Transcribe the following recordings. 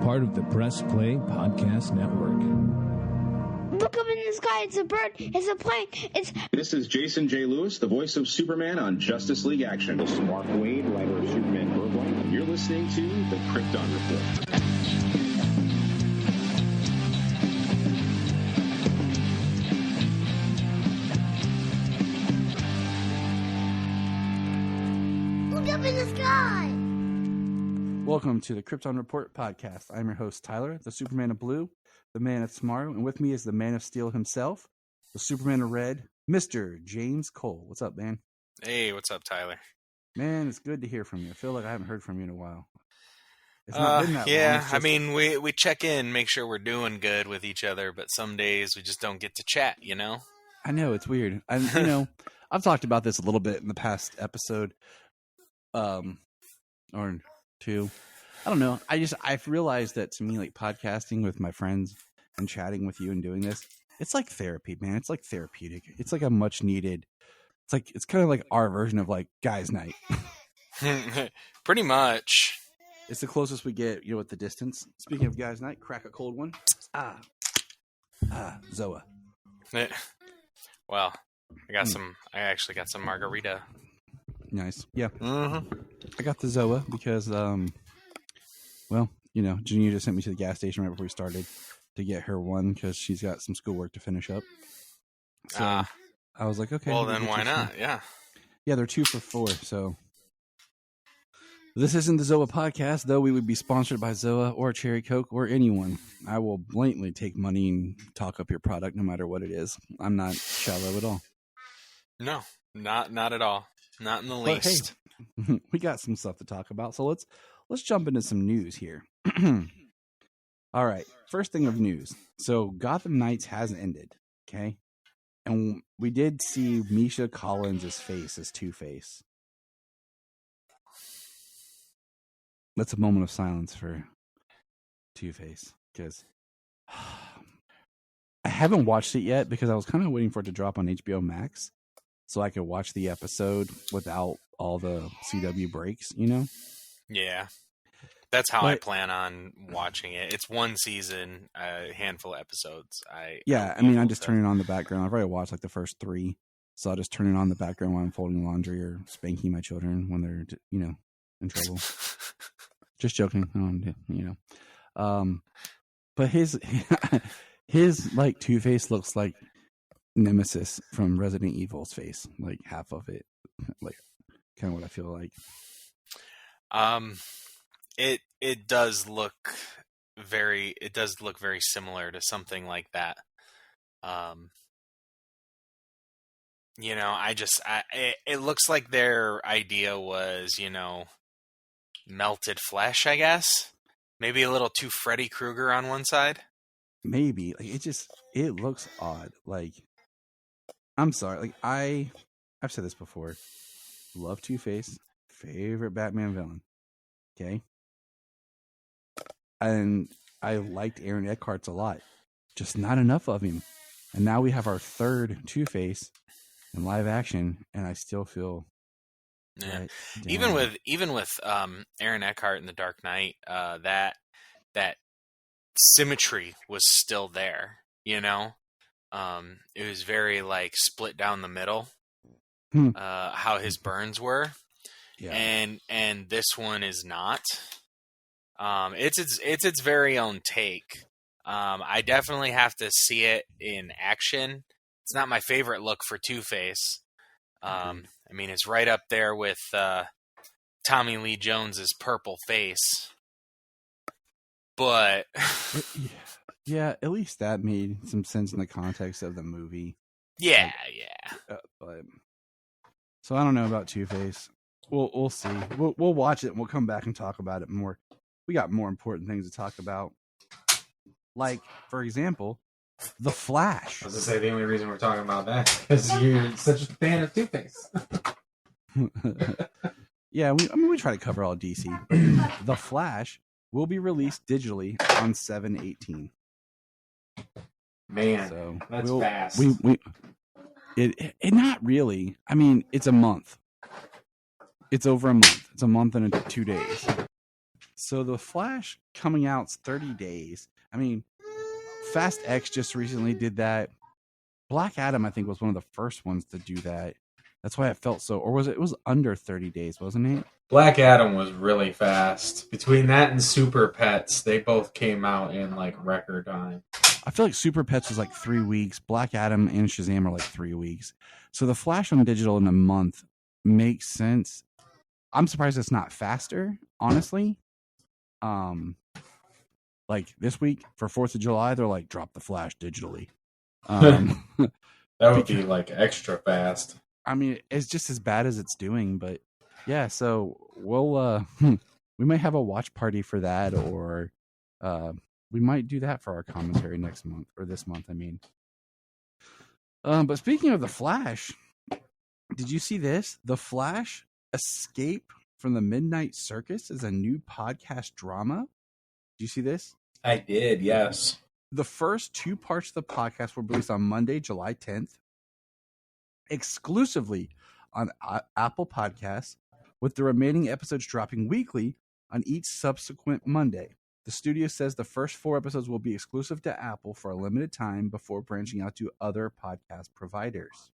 part of the Press Play Podcast Network. Look up in the sky. It's a bird. It's a plane. This is Jason J. Lewis, the voice of Superman on Justice League Action. This is Mark Wade, writer of Superman Birthright. You're listening to the Krypton Report. In the sky. Welcome to the Krypton Report podcast. I'm your host, Tyler, the Superman of Blue, the Man of Tomorrow, and with me is the Man of Steel himself, the Superman of Red, Mr. James Cole. What's up, man? Hey, what's up, Tyler? Man, it's good to hear from you. I feel like I haven't heard from you in a while. It's not been that yeah, long. Just... I mean, we check in, make sure we're doing good with each other, but some days we just don't get to chat, you know? I know, it's weird. I've talked about this a little bit in the past episode. Or two. I don't know. I've realized that to me, like podcasting with my friends and chatting with you and doing this, it's like therapy, man. It's like therapeutic. It's like a much needed, it's kind of like our version of like guys' night. Pretty much. It's the closest we get, at the distance. Speaking of guys' night, crack a cold one. Zoa. Well, I actually got some margarita. Nice. Yeah. Mm-hmm. I got the Zoa because, Janita sent me to the gas station right before we started to get her one because she's got some schoolwork to finish up. So I was like, okay. Well, then why not? Yeah. Yeah, they're 2 for $4. So this isn't the Zoa podcast, though we would be sponsored by Zoa or Cherry Coke or anyone. I will blatantly take money and talk up your product no matter what it is. I'm not shallow at all. No, not at all. Not in the least. Hey, we got some stuff to talk about, so let's jump into some news here. All right, first thing of news. So Gotham Knights hasn't ended, okay? And we did see Misha Collins' face as Two-Face. That's a moment of silence for Two-Face, because I haven't watched it yet because I was kind of waiting for it to drop on HBO Max. So I could watch the episode without all the CW breaks, Yeah. That's how I plan on watching it. It's one season, a handful of episodes. I just turn it on the background. I've already watched like the first 3. So I'll just turn it on the background while I'm folding laundry or spanking my children when they're, in trouble. Just joking. But his like Two-Face looks like Nemesis from Resident Evil's face, like half of it, like kind of what I feel like. It does look very similar to something like that. It looks like their idea was, melted flesh, I guess. Maybe a little too Freddy Krueger on one side. Maybe it looks odd. Like, I'm sorry. Like I've said this before. Love Two-Face. Favorite Batman villain. Okay. And I liked Aaron Eckhart's a lot. Just not enough of him. And now we have our third Two-Face in live action, and I still feel. Yeah. Right, even with Aaron Eckhart in The Dark Knight, that symmetry was still there. It was very like split down the middle, how his burns were. Yeah. And this one is not. It's its very own take. I definitely have to see it in action. It's not my favorite look for Two-Face. I mean, it's right up there with Tommy Lee Jones's purple face. But yeah, at least that made some sense in the context of the movie. Yeah. But so I don't know about Two-Face. We'll see. We'll watch it and we'll come back and talk about it more. We got more important things to talk about. Like, for example, The Flash. I was going to say, the only reason we're talking about that is because you're such a fan of Two-Face. Yeah, we try to cover all DC. The Flash will be released digitally on 7/18. Man, so that's fast. It not really. I mean, it's a month. It's over a month. It's a month and 2 days. So the Flash coming out's 30 days. I mean, Fast X just recently did that. Black Adam, I think, was one of the first ones to do that. That's why it felt so. Or was it? It was under 30 days, wasn't it? Black Adam was really fast. Between that and Super Pets, they both came out in like record time. I feel like Super Pets was like 3 weeks. Black Adam and Shazam are like 3 weeks. So the Flash on digital in a month makes sense. I'm surprised it's not faster, honestly. Like this week for 4th of July, they're like, drop the Flash digitally. That would be like extra fast. I mean, it's just as bad as it's doing, but yeah, so we'll we might have a watch party for that, or we might do that for our commentary next month, or this month, I mean. But speaking of the Flash, did you see this? The Flash Escape from the Midnight Circus is a new podcast drama. Did you see this? I did, yes. The first 2 parts of the podcast were released on Monday, July 10th, exclusively on Apple Podcasts, with the remaining episodes dropping weekly on each subsequent Monday. The studio says the first 4 episodes will be exclusive to Apple for a limited time before branching out to other podcast providers.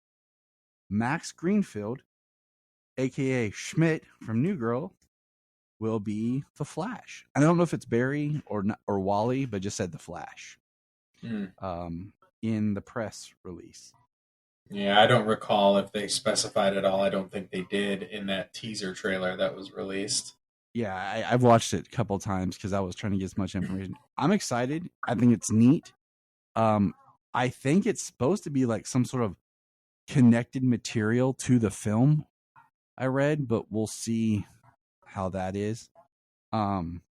Max Greenfield, a.k.a. Schmidt from New Girl, will be the Flash. I don't know if it's Barry or Wally, but just said the Flash in the press release. Yeah, I don't recall if they specified at all. I don't think they did in that teaser trailer that was released. Yeah, I've watched it a couple times because I was trying to get as much information. I'm excited. I think it's neat. I think it's supposed to be like some sort of connected material to the film I read, but we'll see how that is. The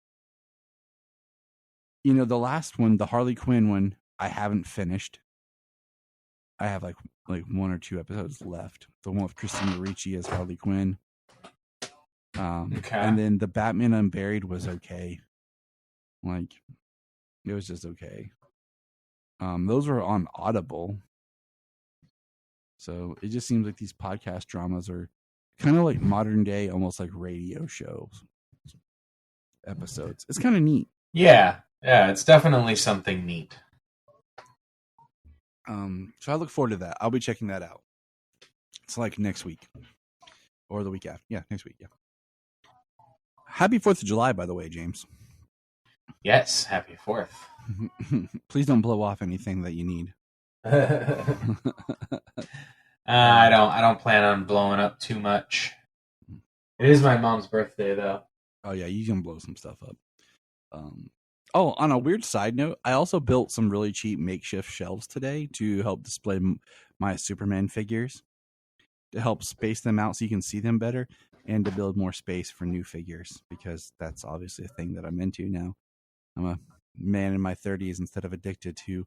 last one, the Harley Quinn one, I haven't finished. I have like 1 or 2 episodes left. The one with Christina Ricci as Harley Quinn. Okay. And then the Batman Unburied was okay. Like, it was just okay. Those were on Audible. So it just seems like these podcast dramas are kind of like modern day, almost like radio shows episodes. It's kind of neat. Yeah, it's definitely something neat. So I look forward to that. I'll be checking that out. It's like next week or the week after. Yeah, next week. Yeah. Happy 4th of July, by the way, James. Yes, happy 4th. Please don't blow off anything that you need. I don't plan on blowing up too much. It is my mom's birthday, though. Oh yeah, you can blow some stuff up. On a weird side note, I also built some really cheap makeshift shelves today to help display my Superman figures, to help space them out so you can see them better, and to build more space for new figures, because that's obviously a thing that I'm into now. I'm a man in my 30s instead of addicted to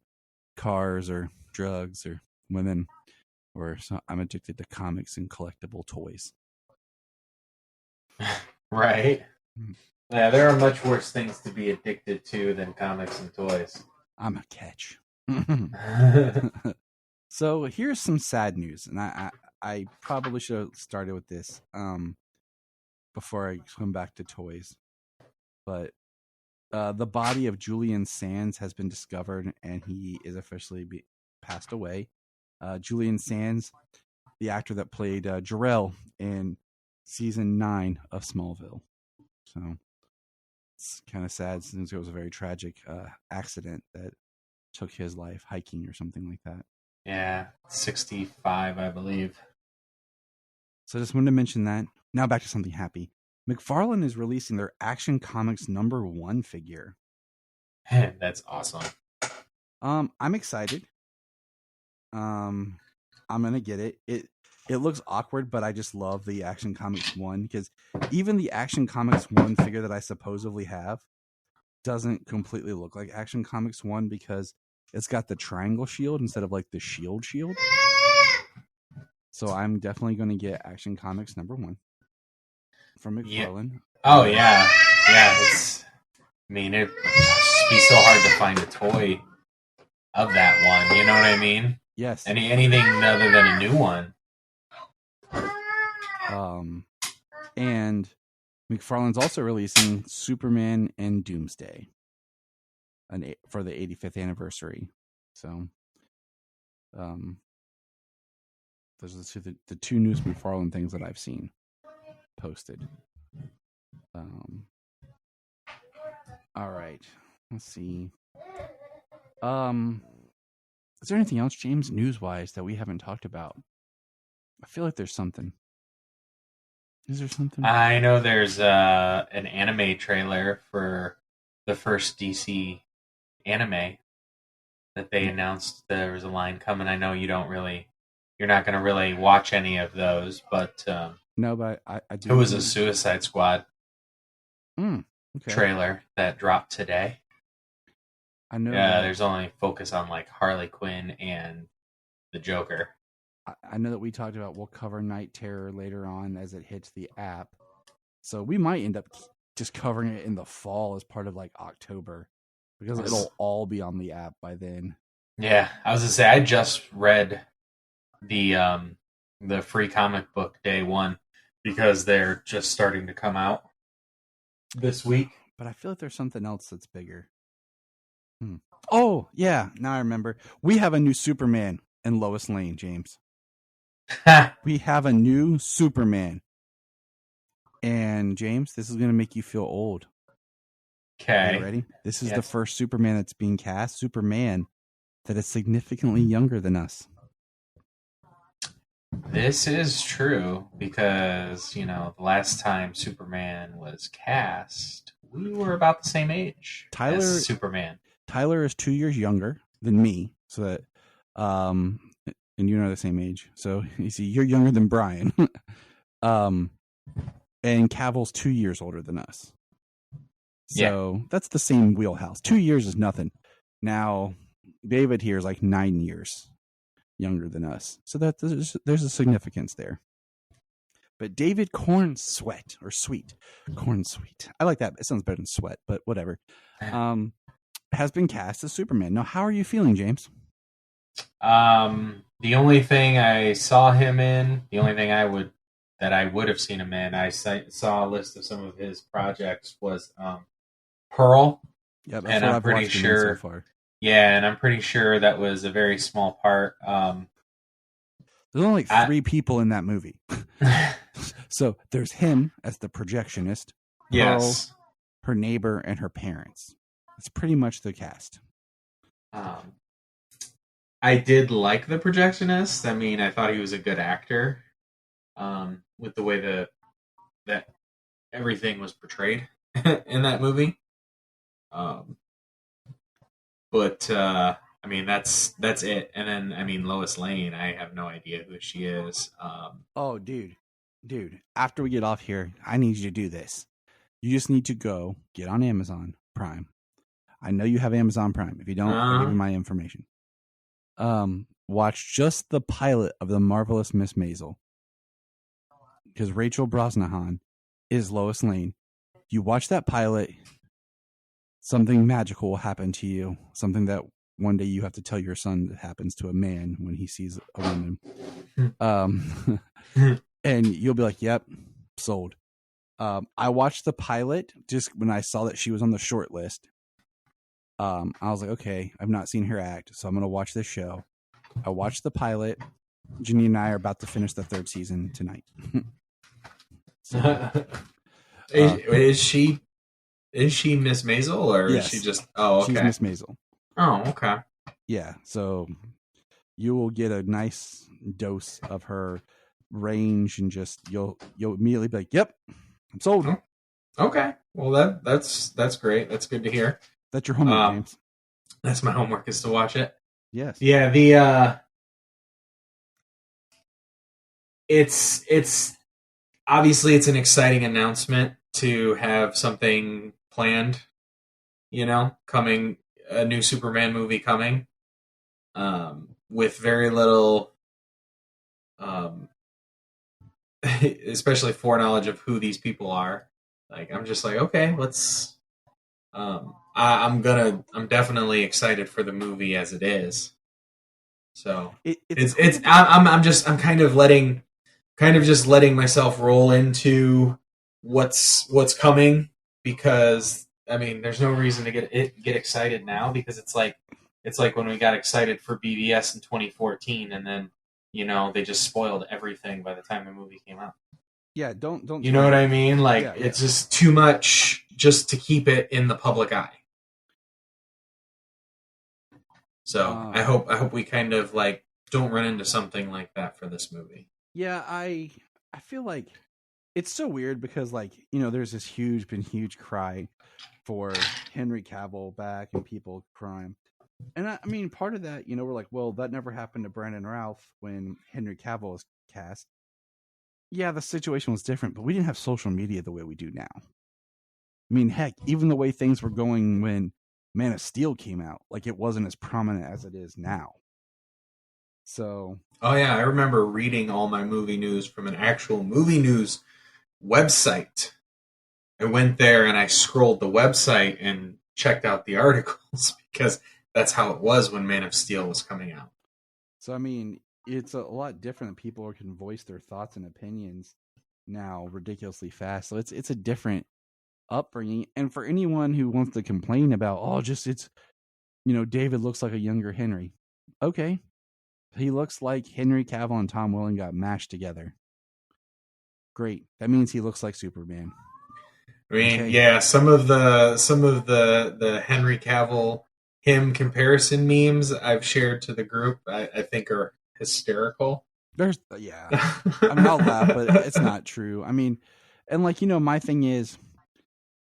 cars or drugs or women, so I'm addicted to comics and collectible toys. Right. Yeah, there are much worse things to be addicted to than comics and toys. I'm a catch. So here's some sad news, and I probably should have started with this before I come back to toys. But the body of Julian Sands has been discovered, and he is officially passed away. Julian Sands, the actor that played Jor-El in season 9 of Smallville. So it's kind of sad since it was a very tragic accident that took his life, hiking or something like that. Yeah, 65, I believe. So I just wanted to mention that. Now back to something happy. McFarlane is releasing their Action Comics #1 figure. That's awesome. I'm excited. I'm gonna get it. It looks awkward, but I just love the Action Comics 1, because even the Action Comics 1 figure that I supposedly have doesn't completely look like Action Comics 1, because it's got the triangle shield instead of like the shield. So I'm definitely going to get Action Comics #1 from McFarlane. Yeah. Oh yeah. It'd be so hard to find a toy of that one. You know what I mean? Yes. Anything other than a new one. And McFarlane's also releasing Superman and Doomsday for the 85th anniversary. So, those are the two newest McFarlane things that I've seen posted. All right, let's see. Is there anything else, James, news-wise that we haven't talked about? I feel like there's something. Is there something? I know there's an anime trailer for the first DC anime that they announced. There was a line coming. I know you're not going to really watch any of those, but no, but I do. It was a Suicide Squad trailer that dropped today. I know. Yeah, there's only focus on like Harley Quinn and the Joker. I know that we talked about we'll cover Night Terror later on as it hits the app. So we might end up just covering it in the fall as part of like October because it'll all be on the app by then. Yeah, I was going to say I just read the free comic book day one because they're just starting to come out this week. But I feel like there's something else that's bigger. Oh, yeah. Now I remember. We have a new Superman in Lois Lane, James. We have a new Superman. And, James, this is going to make you feel old. Okay. You ready? This is the first Superman that's being cast. Superman that is significantly younger than us. This is true because, the last time Superman was cast, we were about the same age as Superman. Tyler is 2 years younger than me, so that, and you and I are the same age. So you see, you're younger than Brian, and Cavill's 2 years older than us. So that's the same wheelhouse. 2 years is nothing. Now, David here is like 9 years younger than us, so that there's a significance there. But David Cornsweet. I like that. It sounds better than sweat, but whatever. Has been cast as Superman. Now, how are you feeling, James? The only thing I saw him in, the only thing I would have seen him in, I saw a list of some of his projects was Pearl. Yeah, that's what I've pretty sure so far. Yeah, and I'm pretty sure that was a very small part. There's only like 3 people in that movie. So there's him as the projectionist. Yes. Pearl, her neighbor, and her parents. It's pretty much the cast. I did like the projectionist. I mean, I thought he was a good actor with the way that everything was portrayed in that movie. But I mean, that's it. And then, I mean, Lois Lane, I have no idea who she is. Oh, dude, after we get off here, I need you to do this. You just need to go get on Amazon Prime. I know you have Amazon Prime. If you don't, I'll give you my information. Watch just the pilot of The Marvelous Miss Maisel. Because Rachel Brosnahan is Lois Lane. You watch that pilot, something magical will happen to you. Something that one day you have to tell your son that happens to a man when he sees a woman. And you'll be like, yep, sold. I watched the pilot just when I saw that she was on the short list. I was like, okay, I've not seen her act, so I'm going to watch this show. I watched the pilot. Ginny and I are about to finish the 3rd season tonight. Is she Miss Maisel, or yes. is she just... Oh, okay. She's Miss Maisel. Oh, okay. Yeah, so you will get a nice dose of her range, and just you'll immediately be like, yep, I'm sold. Okay. Well, that's great. That's good to hear. That's your homework, James. That's my homework, is to watch it. Yes. Yeah, it's obviously it's an exciting announcement to have something planned, coming, a new Superman movie coming, with very little, especially foreknowledge of who these people are. Like, I'm just like, okay, let's, I'm definitely excited for the movie as it is. So I'm kind of just letting myself roll into what's coming, because I mean, there's no reason to get excited now, because it's like when we got excited for BVS in 2014, and then they just spoiled everything by the time the movie came out. Yeah, don't. You know what I mean? Like, it's just too much just to keep it in the public eye. So I hope we kind of like don't run into something like that for this movie. Yeah, I feel like it's so weird because, like, there's this huge cry for Henry Cavill back and people crying. And I mean, part of that, we're like, well, that never happened to Brandon Routh when Henry Cavill was cast. Yeah, the situation was different, but we didn't have social media the way we do now. I mean, heck, even the way things were going when Man of Steel came out, like, it wasn't as prominent as it is now. So. Oh yeah, I remember reading all my movie news from an actual movie news website. I went there and I scrolled the website and checked out the articles because that's how it was when Man of Steel was coming out. So, I mean, it's a lot different that people can voice their thoughts and opinions now ridiculously fast. So it's a different upbringing. And for anyone who wants to complain about, David looks like a younger Henry. Okay. He looks like Henry Cavill and Tom Welling got mashed together. Great. That means he looks like Superman. I mean, yeah, some of the Henry Cavill him comparison memes I've shared to the group, I think are hysterical. I mean, I'll laugh, but it's not true. I mean, and my thing is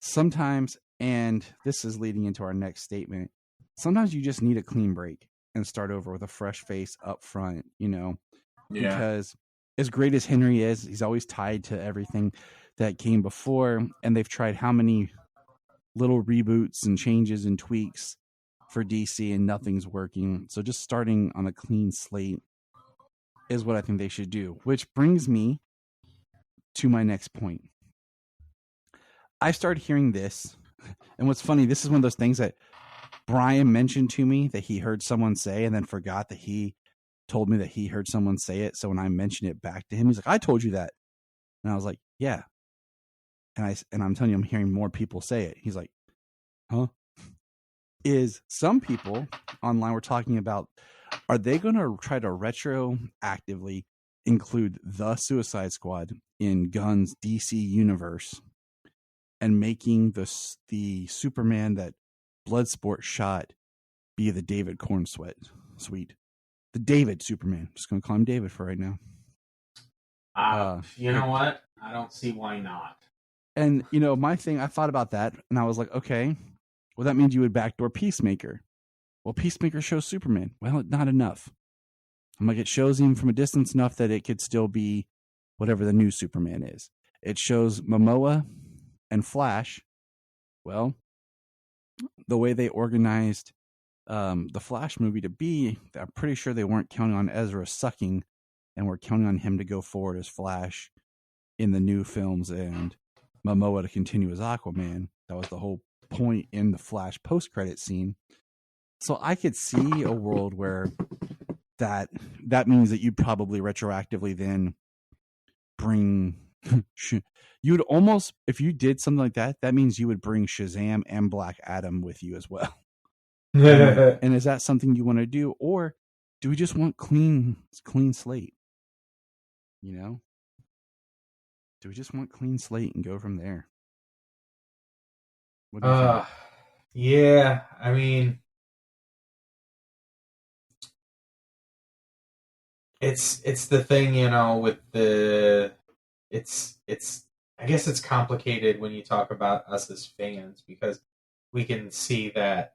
sometimes, and this is leading into our next statement, sometimes you just need a clean break and start over with a fresh face up front, because as great as Henry is, he's always tied to everything that came before, and they've tried how many little reboots and changes and tweaks for DC, and nothing's working. So just starting on a clean slate is what I think they should do, which brings me to my next point. I started hearing this, and what's funny, this is one of those things that Brian mentioned to me that he heard someone say and then forgot that he told me that he heard someone say it. So when I mentioned it back to him, he's like, I told you that. And I was like, yeah. And I'm telling you, I'm hearing more people say it. He's like, huh? Is some people online were talking about, are they going to try to retroactively include the Suicide Squad in Gunn's DC universe and making the Superman that Bloodsport shot be the David Corn Suite? The David Superman. Just going to call him David for right now. You know what? I don't see why not. And, my thing, I thought about that, and I was like, okay, well, that means you would backdoor Peacemaker. Well, Peacemaker shows Superman. Well, not enough. I'm like, it shows him from a distance enough that it could still be whatever the new Superman is. It shows Momoa and Flash. Well, the way they organized the Flash movie to be, I'm pretty sure they weren't counting on Ezra sucking, and were counting on him to go forward as Flash in the new films, and Momoa to continue as Aquaman. That was the whole point in the Flash post-credit scene. So I could see a world where that means that you'd probably retroactively then bring you would almost, if you did something like that, that means you would bring Shazam and Black Adam with you as well. And is that something you want to do, or do we just want clean slate? Do we just want clean slate and go from there? What do you think? Yeah, I mean, it's the thing, with the it's I guess it's complicated when you talk about us as fans, because we can see that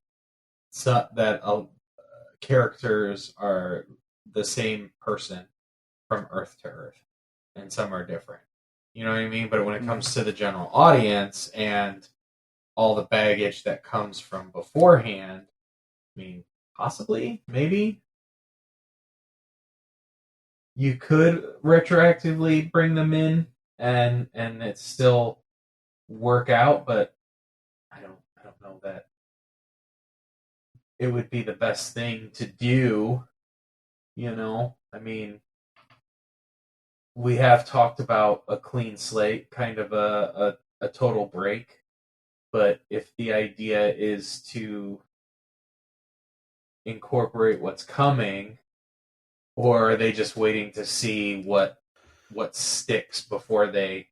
characters are the same person from Earth to Earth, and some are different. You know what I mean? But when it comes to the general audience and all the baggage that comes from beforehand, I mean, possibly, maybe, you could retroactively bring them in and it still work out, but I don't know that it would be the best thing to do. I mean, we have talked about a clean slate, kind of a total break. But if the idea is to incorporate what's coming, or are they just waiting to see what sticks before they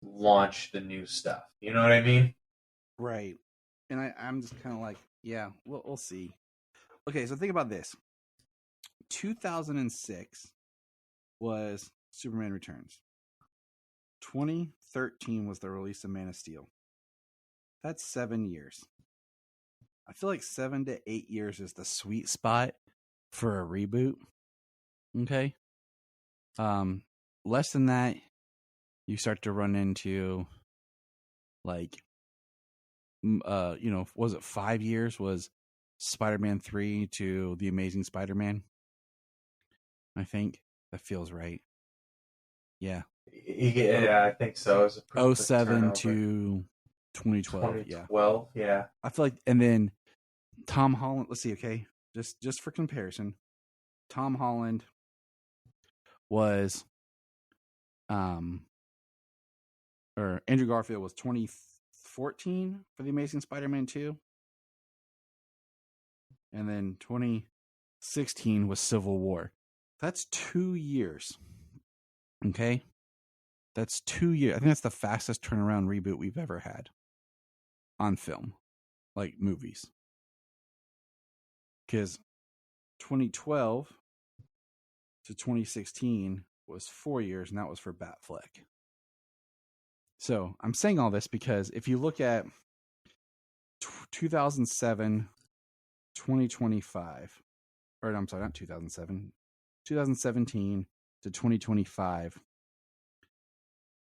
launch the new stuff? You know what I mean? Right. And I'm just kind of like, yeah, we'll see. Okay, so think about this. 2006 was Superman Returns. 2013 was the release of Man of Steel. That's 7 years. I feel like 7 to 8 years is the sweet spot for a reboot. Okay. Less than that, you start to run into like, was it 5 years? Was Spider-Man 3 to The Amazing Spider-Man? I think that feels right. Yeah. Yeah, I think so. 07 to 2012. 2012, yeah. I feel like, and then Tom Holland. Let's see. Okay, just for comparison, Tom Holland was, or Andrew Garfield was 2014 for The Amazing Spider-Man 2, and then 2016 was Civil War. That's 2 years. Okay, that's 2 years. I think that's the fastest turnaround reboot we've ever had on film, like movies. Because 2012 to 2016 was 4 years, and that was for Batfleck. So I'm saying all this because if you look at 2007, 2025, or I'm sorry, not 2007, 2017 to 2025,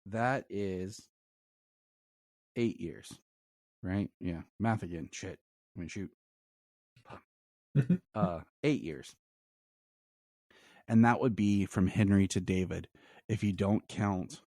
that is 8 years, right? Yeah, math again. Shit. I mean, shoot. 8 years. And that would be from Henry to David if you don't count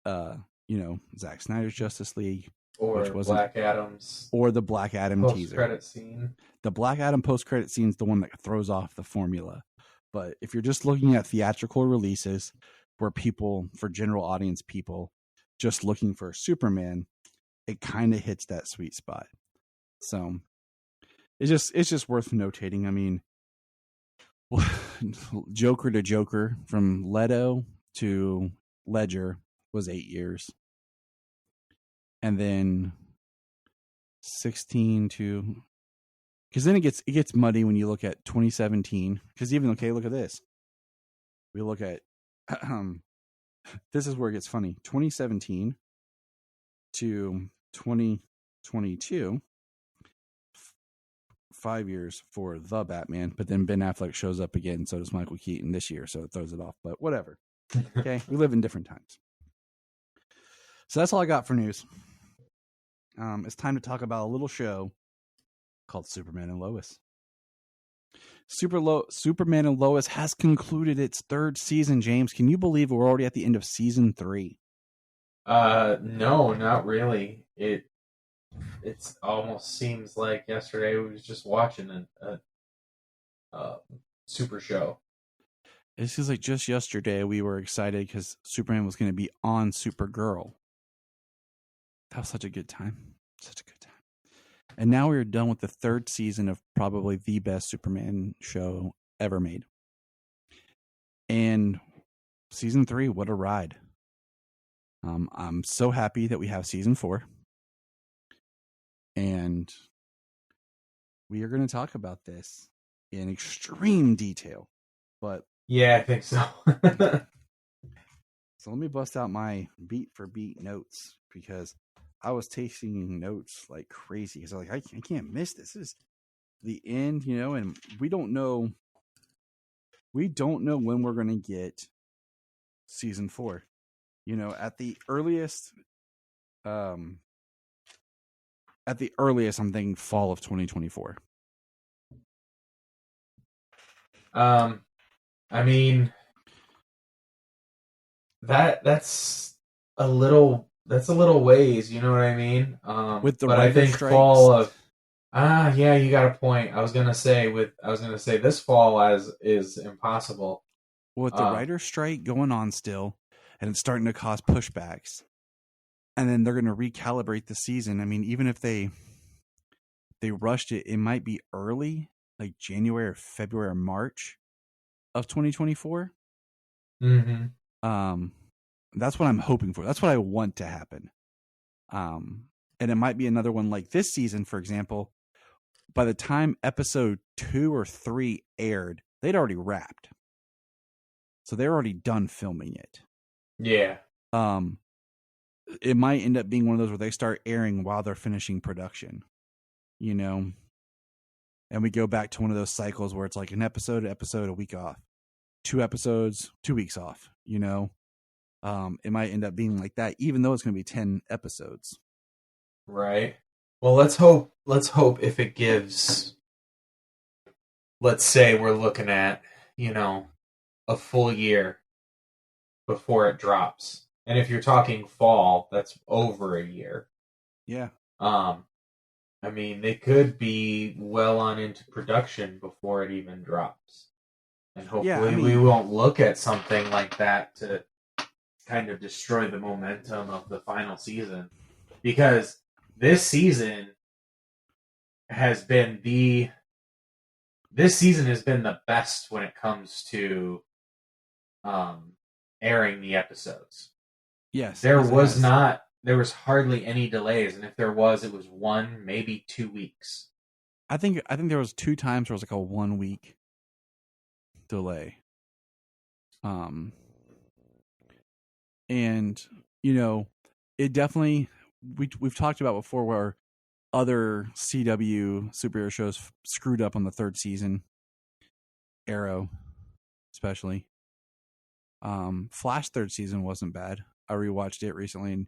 Zack Snyder's Justice League, or Black Adam's, or the Black Adam teaser. Post-credit scene. The Black Adam post-credit scene is the one that throws off the formula. But if you're just looking at theatrical releases where people, for general audience people, just looking for Superman, it kind of hits that sweet spot. So it's just worth notating. I mean, Joker to Joker, from Leto to Ledger, was 8 years. And then 16 to, because then it gets muddy when you look at 2017. Because even, okay, look at this. We look at this is where it gets funny. 2017 to 2022, 5 years for the Batman, but then Ben Affleck shows up again, so does Michael Keaton this year, so it throws it off. But whatever. Okay, we live in different times. So that's all I got for news. It's time to talk about a little show called Superman and Lois. Superman and Lois has concluded its third season, James. Can you believe we're already at the end of season 3? No, not really. It almost seems like yesterday we was just watching a super show. It seems like just yesterday we were excited because Superman was going to be on Supergirl. That was such a good time. Such a good time. And now we're done with the third season of probably the best Superman show ever made. And season 3, what a ride. I'm so happy that we have season 4. And we are going to talk about this in extreme detail. But yeah, I think so. So let me bust out my beat for beat notes, because I was taking notes like crazy. Because I was like, I can't miss this. This is the end, and we don't know when we're going to get season 4. At the earliest, I'm thinking fall of 2024. I mean, that's a little ways, you know what I mean? With the but I think strikes. fall of yeah, you got a point. I was gonna say this fall is impossible. Well, with the writer's strike going on still, and it's starting to cause pushbacks, and then they're going to recalibrate the season. I mean, even if they rushed it, it might be early, like January or February or March of 2024. Mm-hmm. That's what I'm hoping for. That's what I want to happen. And it might be another one like this season, for example. By the time episode 2 or 3 aired, they'd already wrapped. So they're already done filming it. Yeah. It might end up being one of those where they start airing while they're finishing production, you know, and we go back to one of those cycles where it's like an episode, a week off, 2 episodes, 2 weeks off, you know. It might end up being like that, even though it's going to be 10 episodes. Right. Well, let's hope if it gives, let's say we're looking at, you know, a full year before it drops. And if you're talking fall, that's over a year. Yeah. I mean, they could be well on into production before it even drops. And hopefully we won't look at something like that to kind of destroy the momentum of the final season. Because this season has been the best when it comes to airing the episodes. Yes. There was hardly any delays, and if there was, it was 1, maybe 2 weeks. I think there was 2 times where it was like a 1 week delay. And you know, it definitely, we've talked about before where other CW superhero shows screwed up on the 3rd season. Arrow, especially. Flash 3rd season wasn't bad. I rewatched it recently, and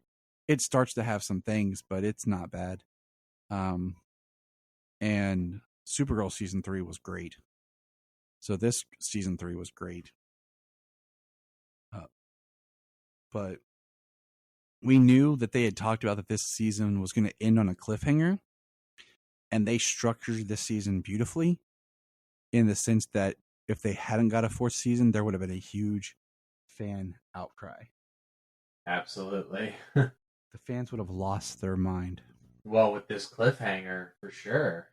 it starts to have some things, but it's not bad. And Supergirl season 3 was great. So this season 3 was great. But we knew that they had talked about that this season was going to end on a cliffhanger, and they structured this season beautifully in the sense that if they hadn't got a 4th season, there would have been a huge fan outcry. Absolutely. The fans would have lost their mind. Well, with this cliffhanger, for sure.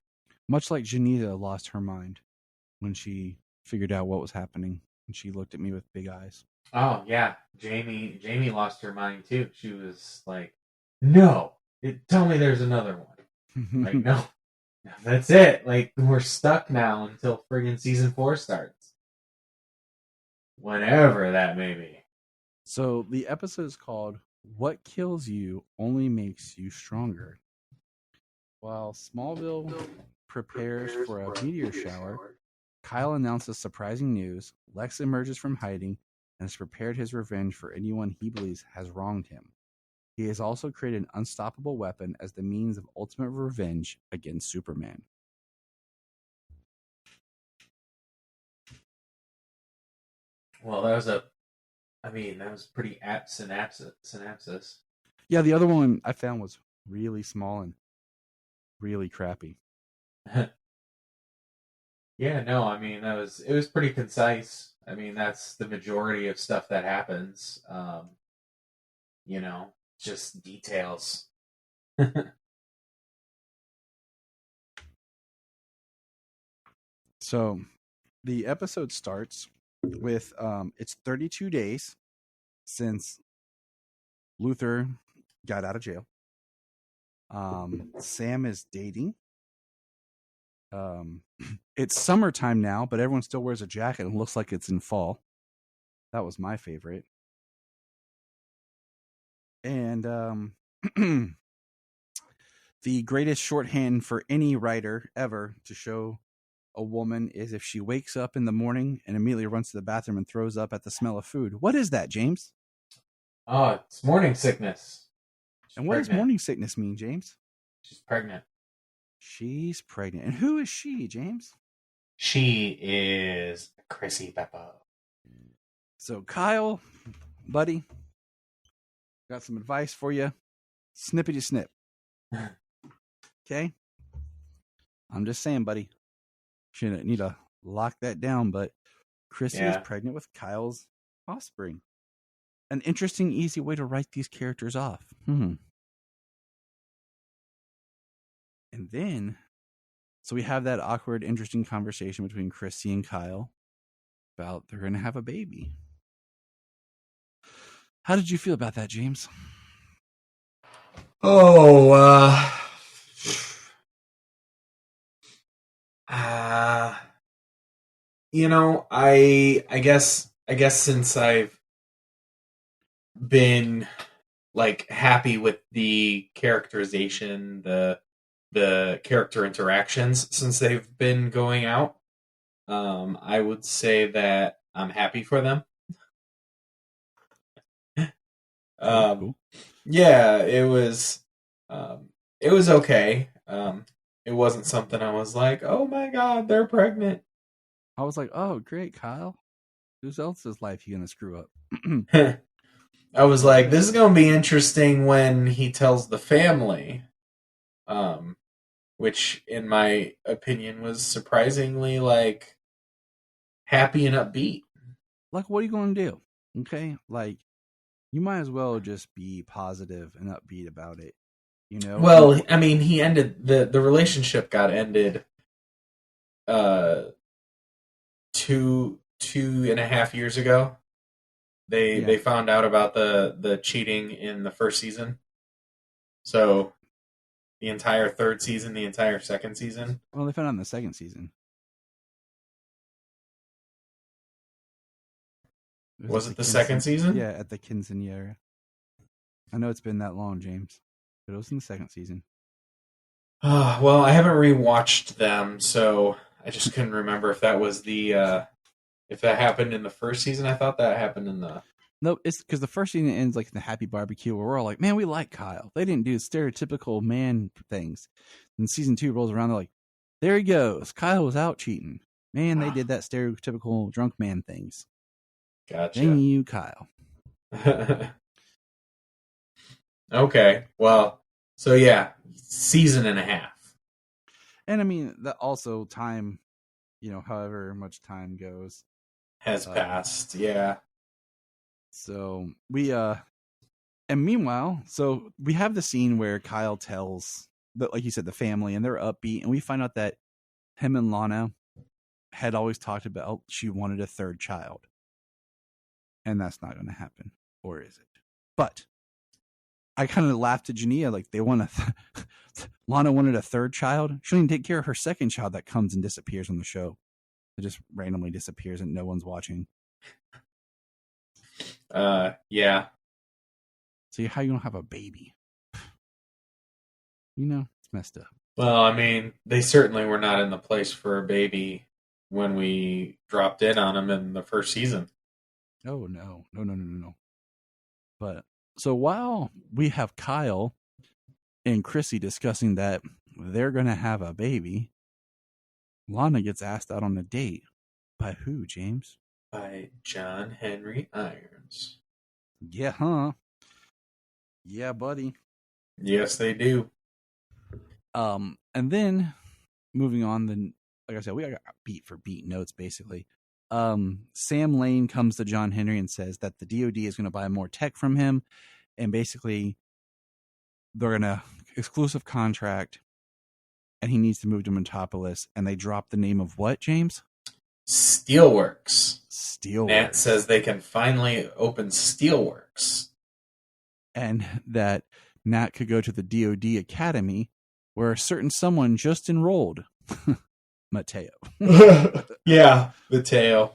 Much like Janita lost her mind when she figured out what was happening, and she looked at me with big eyes. Oh, yeah. Jamie lost her mind, too. She was like, no, tell me there's another one. Like, no, that's it. Like, we're stuck now until friggin' season 4 starts. Whenever that may be. So the episode is called What Kills You Only Makes You Stronger. While Smallville prepares for a meteor shower, Kyle announces surprising news. Lex emerges from hiding and has prepared his revenge for anyone he believes has wronged him. He has also created an unstoppable weapon as the means of ultimate revenge against Superman. Well, that was pretty apt synopsis. Yeah, the other one I found was really small and really crappy. Yeah, no, I mean, it was pretty concise. I mean, that's the majority of stuff that happens. You know, just details. So, the episode starts with it's 32 days since Luther got out of jail. Sam is dating. It's summertime now, but everyone still wears a jacket and looks like it's in fall. That was my favorite. And the greatest shorthand for any writer ever to show a woman is if she wakes up in the morning and immediately runs to the bathroom and throws up at the smell of food. What is that, James? Oh, it's morning sickness. And what does morning sickness mean, James? She's pregnant. She's pregnant. And who is she, James? She is Chrissy Beppo. So, Kyle, buddy, got some advice for you. Snippity snip. Okay? I'm just saying, buddy. You need to lock that down, but Chrissy is pregnant with Kyle's offspring. An interesting, easy way to write these characters off. And then, so we have that awkward, interesting conversation between Chrissy and Kyle about they're going to have a baby. How did you feel about that, James? I guess since I've been like happy with the characterization, the character interactions since they've been going out, I would say that I'm happy for them. Cool. Yeah, it was okay. It wasn't something I was like, oh my god, they're pregnant. I was like, oh, great, Kyle. Whose else's life you gonna screw up? I was like, this is gonna be interesting when he tells the family, which, in my opinion, was surprisingly like happy and upbeat. Like, what are you gonna do? Okay, like you might as well just be positive and upbeat about it. You know. Well, I mean, he ended the relationship got ended. 2.5 years ago. They found out about the cheating in the first season. So the entire third season, the entire second season. Well, they found out in the second season. Was it the second season? Yeah, at the quinceañera. I know it's been that long, James, but it was in the second season. Well, I haven't rewatched them, so I just couldn't remember if that was if that happened in the first season. I thought that happened in the... No, it's because the first season ends like in the happy barbecue where we're all like, man, we like Kyle. They didn't do stereotypical man things. And season 2 rolls around, they're like, there he goes. Kyle was out cheating. Man, they did that stereotypical drunk man things. Gotcha. Dang you, Kyle. Okay, well, so yeah, season and a half. And I mean, that also time, however much time goes. Has passed, yeah. So we, and meanwhile, so we have the scene where Kyle tells, like you said, the family, and they're upbeat, and we find out that him and Lana had always talked about she wanted a third child. And that's not going to happen. Or is it? But I kind of laughed at Jania, like they want Lana wanted a third child. She didn't take care of her second child that comes and disappears on the show. It just randomly disappears and no one's watching. Yeah. So how you gonna have a baby? It's messed up. Well, I mean, they certainly were not in the place for a baby when we dropped in on them in the first season. Oh, no. But, so while we have Kyle and Chrissy discussing that they're going to have a baby, Lana gets asked out on a date. By who, James? By John Henry Irons. Yeah, huh? Yeah, buddy. Yes, they do. And then, moving on, like I said, we got beat for beat notes, basically. Sam Lane comes to John Henry and says that the DoD is going to buy more tech from him, and basically they're going to exclusive contract, and he needs to move to Metropolis, and they drop the name of what, James? Steelworks. Nat Steelworks. says they can finally open Steelworks. And that Nat could go to the DoD Academy, where a certain someone just enrolled. Mateo. Yeah, Mateo.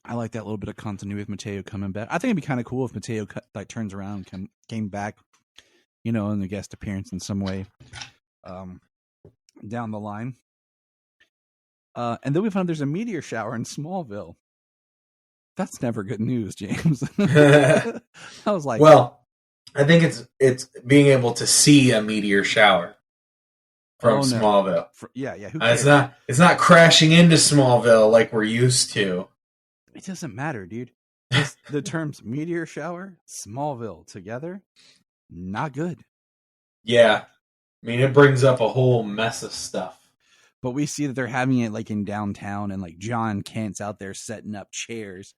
I like that little bit of continuity with Mateo coming back. I think it'd be kind of cool if Mateo turns around and came back, in a guest appearance in some way down the line. And then we found there's a meteor shower in Smallville. That's never good news, James. I was like, well, I think it's being able to see a meteor shower from Smallville. Yeah. Who cares? It's not crashing into Smallville like we're used to. It doesn't matter, dude. The terms meteor shower, Smallville together, not good. Yeah. I mean, it brings up a whole mess of stuff. But we see that they're having it like in downtown, and like John Kent's out there setting up chairs,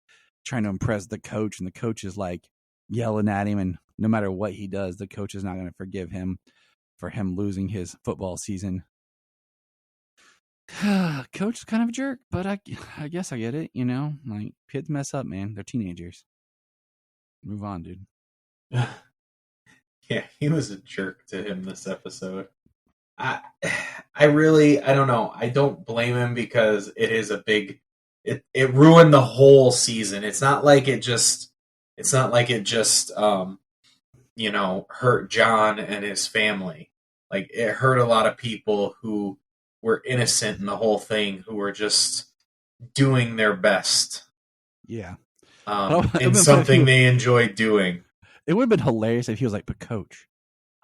trying to impress the coach, and the coach is like yelling at him, and no matter what he does, the coach is not going to forgive him for him losing his football season. Coach is kind of a jerk, but I guess I get it, you know? Like, kids mess up, man. They're teenagers. Move on, dude. Yeah, he was a jerk to him this episode. I don't know. I don't blame him because it is a big. It ruined the whole season. It's not like it just. Hurt John and his family. Like, it hurt a lot of people who were innocent in the whole thing, who were just doing their best. Yeah. In something they enjoyed doing. It would have been hilarious if he was like, but coach,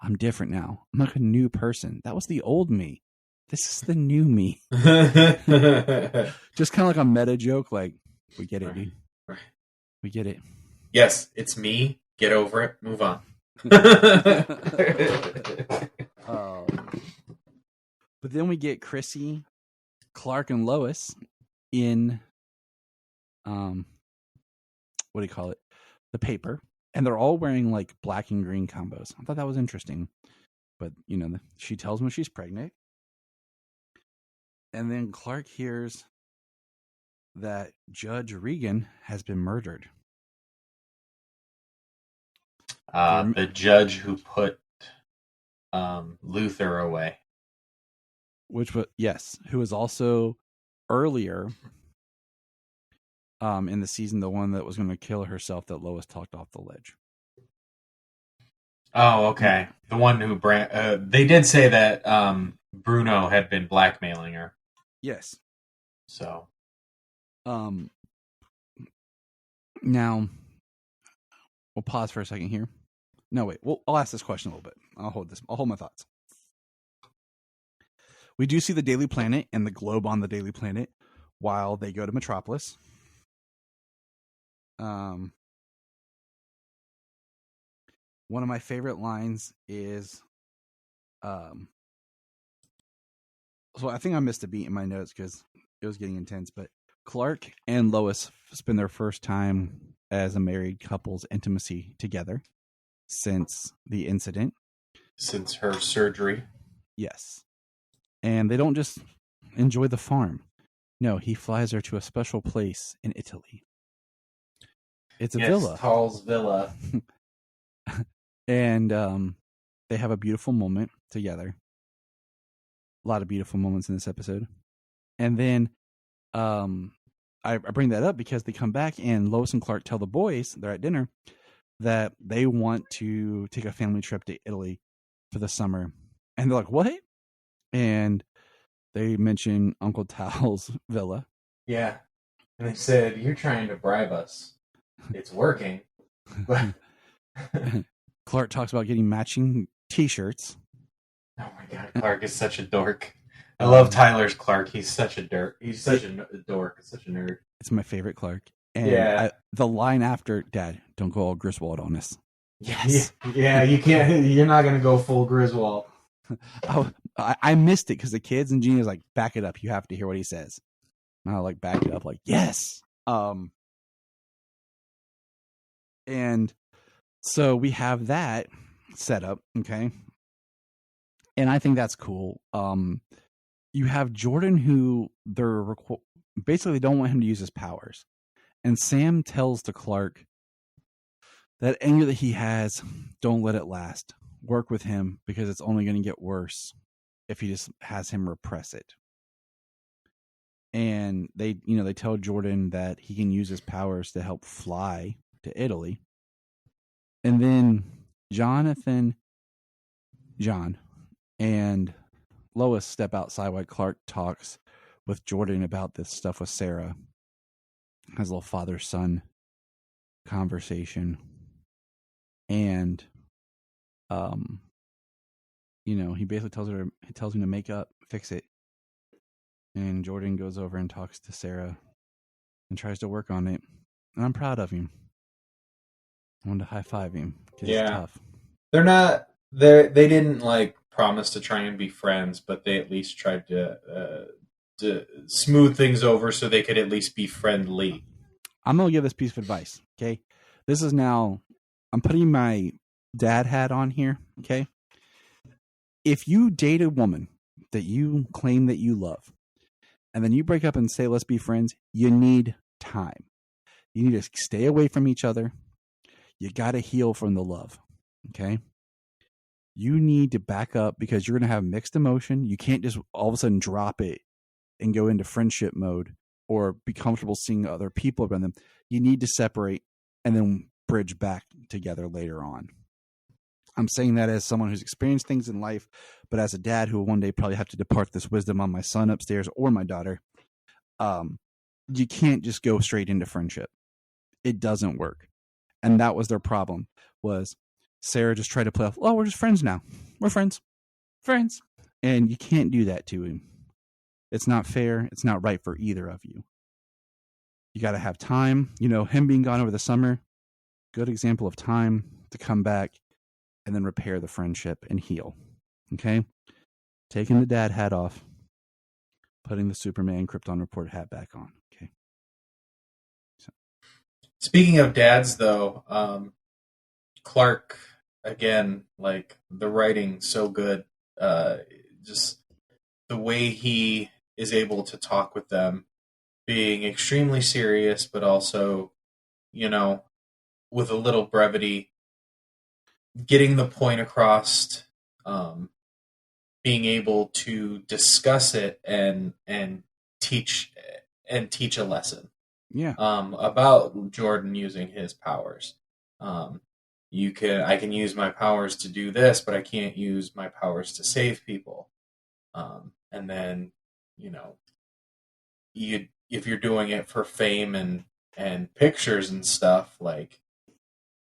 I'm different now. I'm like a new person. That was the old me. This is the new me. Just kind of like a meta joke. Like, we get it, dude. Right. We get it. Yes, it's me. Get over it. Move on. But then we get Chrissy, Clark, and Lois in, what do you call it? The paper. And they're all wearing like black and green combos. I thought that was interesting. But, you know, she tells him she's pregnant. And then Clark hears that Judge Regan has been murdered. The judge who put Luther away. Who was also earlier in the season the one that was going to kill herself that Lois talked off the ledge. Oh, okay. The one who they did say that Bruno had been blackmailing her. Yes. So, now we'll pause for a second here. No, wait. I'll ask this question a little bit. I'll hold my thoughts. We do see the Daily Planet and the globe on the Daily Planet while they go to Metropolis. One of my favorite lines is, so I think I missed a beat in my notes because it was getting intense, but Clark and Lois spend their first time as a married couple's intimacy together since the incident. Since her surgery. Yes. And they don't just enjoy the farm. No, he flies her to a special place in Italy. It's a villa. Tall's Villa. And they have a beautiful moment together. A lot of beautiful moments in this episode. And then I bring that up because they come back and Lois and Clark tell the boys, they're at dinner, that they want to take a family trip to Italy for the summer. And they're like, what? And they mention Uncle Tal's villa. Yeah. And they said, you're trying to bribe us. It's working. Clark talks about getting matching t-shirts. Oh my God, Clark is such a dork. I love Tyler's Clark. He's such a dork. He's such a dork. Such a nerd. It's my favorite Clark. And the line after, Dad, don't go all Griswold on us. Yes. Yeah, you can't. You're not going to go full Griswold. I missed it because the kids and Gina's like, back it up. You have to hear what he says. And I like back it up like, yes. And so we have that set up. Okay. And I think that's cool. You have Jordan who basically don't want him to use his powers. And Sam tells to Clark that anger that he has, don't let it last. Work with him because it's only going to get worse if he just has him repress it. And they tell Jordan that he can use his powers to help fly to Italy. And then John, and Lois step outside while Clark talks with Jordan about this stuff with Sarah. Has a little father-son conversation. And he basically tells him to make up, fix it. And Jordan goes over and talks to Sarah and tries to work on it. And I'm proud of him. I wanted to high five him. Yeah. It's tough. They didn't like promised to try and be friends, but they at least tried to smooth things over so they could at least be friendly. I'm going to give this piece of advice, okay? This is now, I'm putting my dad hat on here, okay? If you date a woman that you claim that you love, and then you break up and say, let's be friends, you need time. You need to stay away from each other. You got to heal from the love, okay? You need to back up because you're going to have mixed emotion. You can't just all of a sudden drop it and go into friendship mode or be comfortable seeing other people around them. You need to separate and then bridge back together later on. I'm saying that as someone who's experienced things in life, but as a dad who will one day probably have to depart this wisdom on my son upstairs or my daughter. You can't just go straight into friendship. It doesn't work. And that was their problem, was Sarah just tried to play off, oh, we're just friends now. We're friends. Friends. And you can't do that to him. It's not fair. It's not right for either of you. You got to have time. You know, him being gone over the summer, good example of time to come back and then repair the friendship and heal. Okay? Taking the dad hat off, putting the Superman Krypton Report hat back on. Okay. So. Speaking of dads, though, Clark, again, like the writing so good. Just the way he is able to talk with them, being extremely serious, but also, you know, with a little brevity, getting the point across, being able to discuss it and teach a lesson. Yeah. About Jordan using his powers. I can use my powers to do this, but I can't use my powers to save people. And then, you know, if you're doing it for fame and pictures and stuff, like,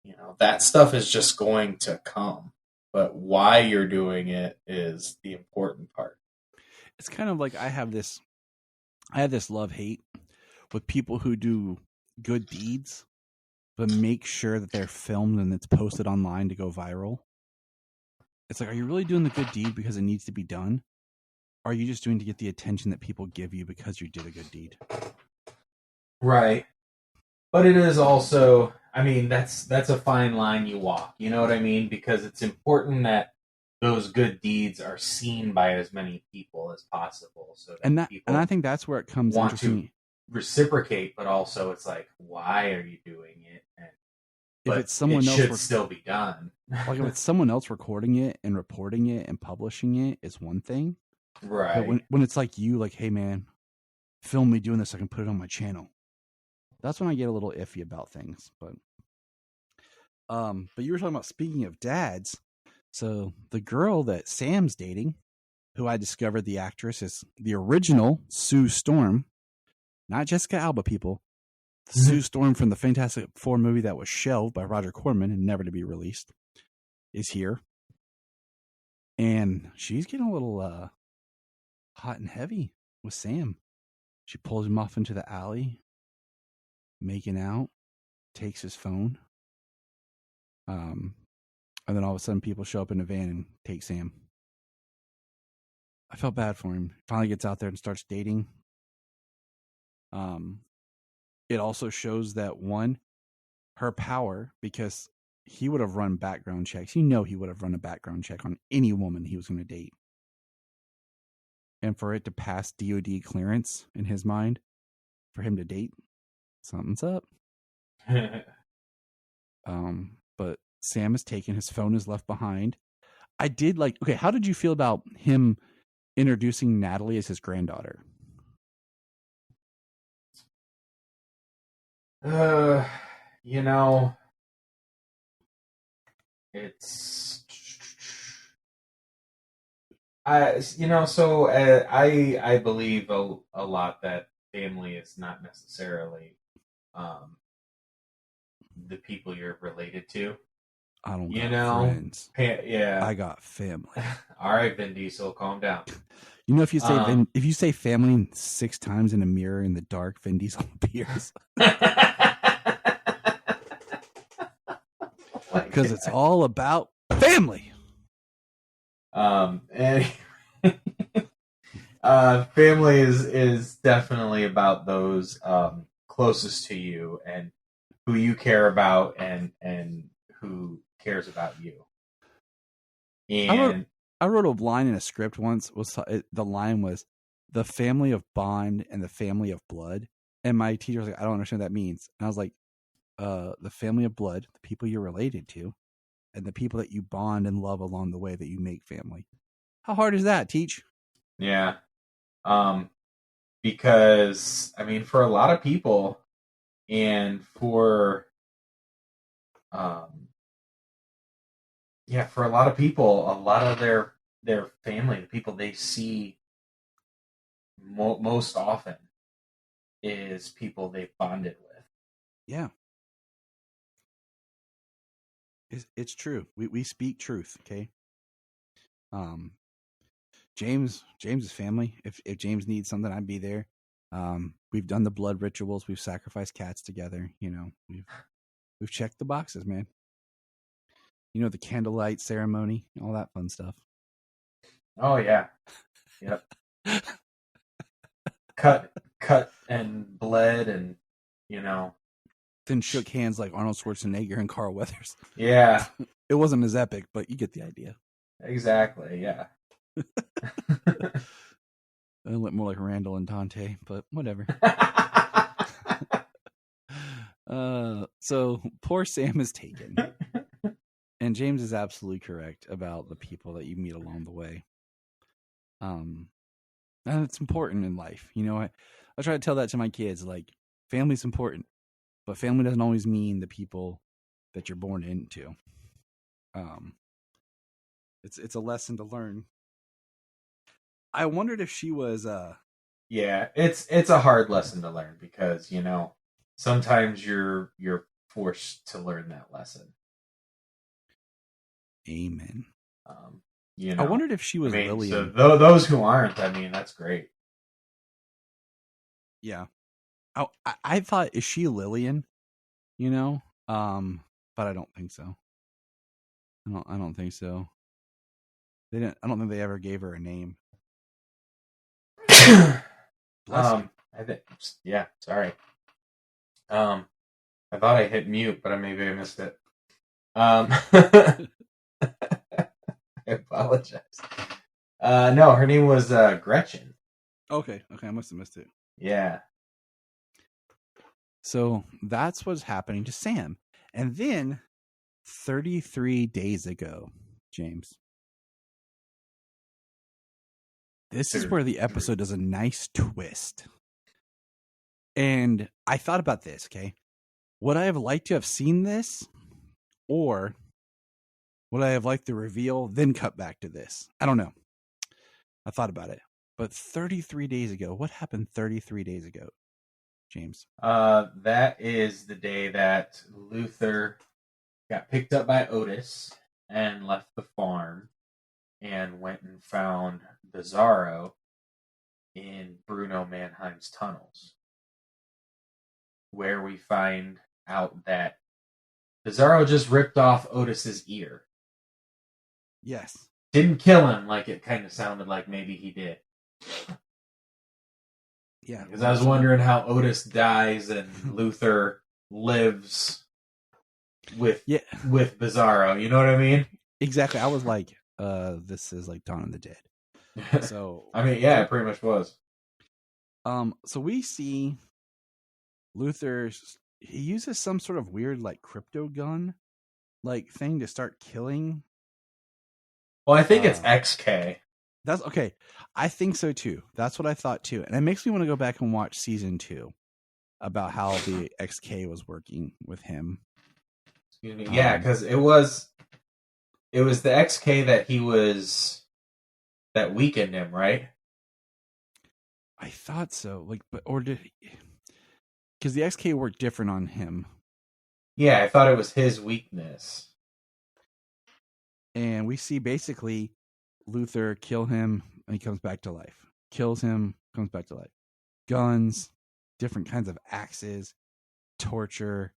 you know, that stuff is just going to come. But why you're doing it is the important part. It's kind of like I have this love-hate with people who do good deeds, but make sure that they're filmed and it's posted online to go viral. It's like, are you really doing the good deed because it needs to be done? Or are you just doing to get the attention that people give you because you did a good deed? Right. But it is also, I mean, that's a fine line you walk. You know what I mean? Because it's important that those good deeds are seen by as many people as possible. So that and I think that's where it comes want interesting. to reciprocate, but also it's like, why are you doing it? If it's someone else, it should still be done. Like if it's someone else recording it and reporting it and publishing it, is one thing. Right. But when it's like you, like, hey man, film me doing this, I can put it on my channel. That's when I get a little iffy about things. But you were talking about, speaking of dads. So the girl that Sam's dating, who I discovered the actress is the original Sue Storm, not Jessica Alba, people. Sue Storm from the Fantastic Four movie that was shelved by Roger Corman and never to be released, is here. And she's getting a little hot and heavy with Sam. She pulls him off into the alley, making out, takes his phone. And then all of a sudden people show up in a van and take Sam. I felt bad for him. Finally gets out there and starts dating. It also shows that, one, her power, because he would have run background checks. You know, he would have run a background check on any woman he was going to date. And for it to pass DOD clearance in his mind, for him to date, something's up. But Sam is taken. His phone is left behind. I did like, okay, how did you feel about him introducing Natalie as his granddaughter? You know, it's, I believe a lot that family is not necessarily the people you're related to. I don't got friends. Yeah, I got family. All right, Vin Diesel, calm down. You know, if you say family 6 times in a mirror in the dark, Vin Diesel appears. Because it's all about family. And family is definitely about those closest to you and who you care about and who cares about you. And I wrote a line in a script once. The line was the family of bond and the family of blood. And my teacher was like, I don't understand what that means. And I was like, the family of blood, the people you're related to, and the people that you bond and love along the way that you make family. How hard is that, Teach? Yeah. Because, I mean, for a lot of people and for a lot of people, a lot of their family, the people they see most often is people they've bonded with. Yeah. It's true. We speak truth, okay? James's family. If James needs something, I'd be there. We've done the blood rituals. We've sacrificed cats together. You know, we've checked the boxes, man. You know, the candlelight ceremony, all that fun stuff. Oh yeah, yep. cut and bled, and you know. Then shook hands like Arnold Schwarzenegger and Carl Weathers. Yeah, it wasn't as epic, but you get the idea. Exactly. Yeah. It went more like Randall and Dante, but whatever. So poor Sam is taken. And James is absolutely correct about the people that you meet along the way. And it's important in life. You know, I try to tell that to my kids, like, family's important, but family doesn't always mean the people that you're born into. It's a lesson to learn. I wondered if she was Yeah, it's a hard lesson to learn because, you know, sometimes you're forced to learn that lesson. Amen. You know, I wondered if she was Lillian. So those who aren't, I mean, that's great. Yeah. I thought, is she Lillian? You know? But I don't think so. I don't think so. I don't think they ever gave her a name. Yeah, sorry. I thought I hit mute, but maybe I missed it. I apologize. No, her name was Gretchen. Okay, I must have missed it. Yeah. So that's what's happening to Sam. And then 33 days ago, James. This is where the episode does a nice twist. And I thought about this, okay? Would I have liked to have seen this? Or would I have liked the reveal, then cut back to this? I don't know. I thought about it. But 33 days ago, what happened 33 days ago, James? That is the day that Luther got picked up by Otis and left the farm and went and found Bizarro in Bruno Mannheim's tunnels, where we find out that Bizarro just ripped off Otis's ear. Yes. Didn't kill him like it kind of sounded like maybe he did. Yeah. Because I was wondering how Otis dies and Luther lives with Bizarro. You know what I mean? Exactly. I was like, this is like Dawn of the Dead. So I mean, yeah, it pretty much was. So we see Luther, he uses some sort of weird like crypto gun like thing to start killing. Well, I think it's XK. That's okay. I think so too. That's what I thought too. And it makes me want to go back and watch season 2 about how the XK was working with him. Excuse me. Yeah, because it was the XK that weakened him, right? I thought so. Like, because the XK worked different on him. Yeah, I thought it was his weakness. And we see basically Luther kill him and he comes back to life. Kills him, comes back to life. Guns, different kinds of axes, torture.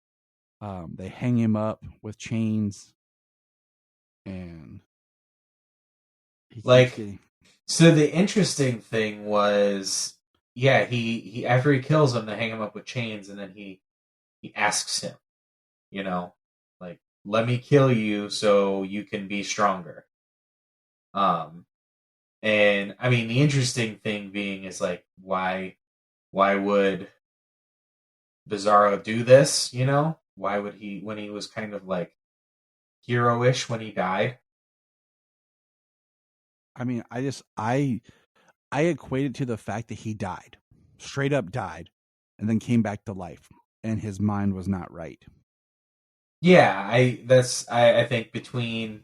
They hang him up with chains. And So the interesting thing was, yeah, he after he kills him, they hang him up with chains, and then he asks him, like, let me kill you so you can be stronger. And I mean, the interesting thing being is like, why would Bizarro do this? Why would he, when he was kind of like hero-ish when he died? I mean, I equate it to the fact that he died, straight up died, and then came back to life, and his mind was not right. Yeah, I think between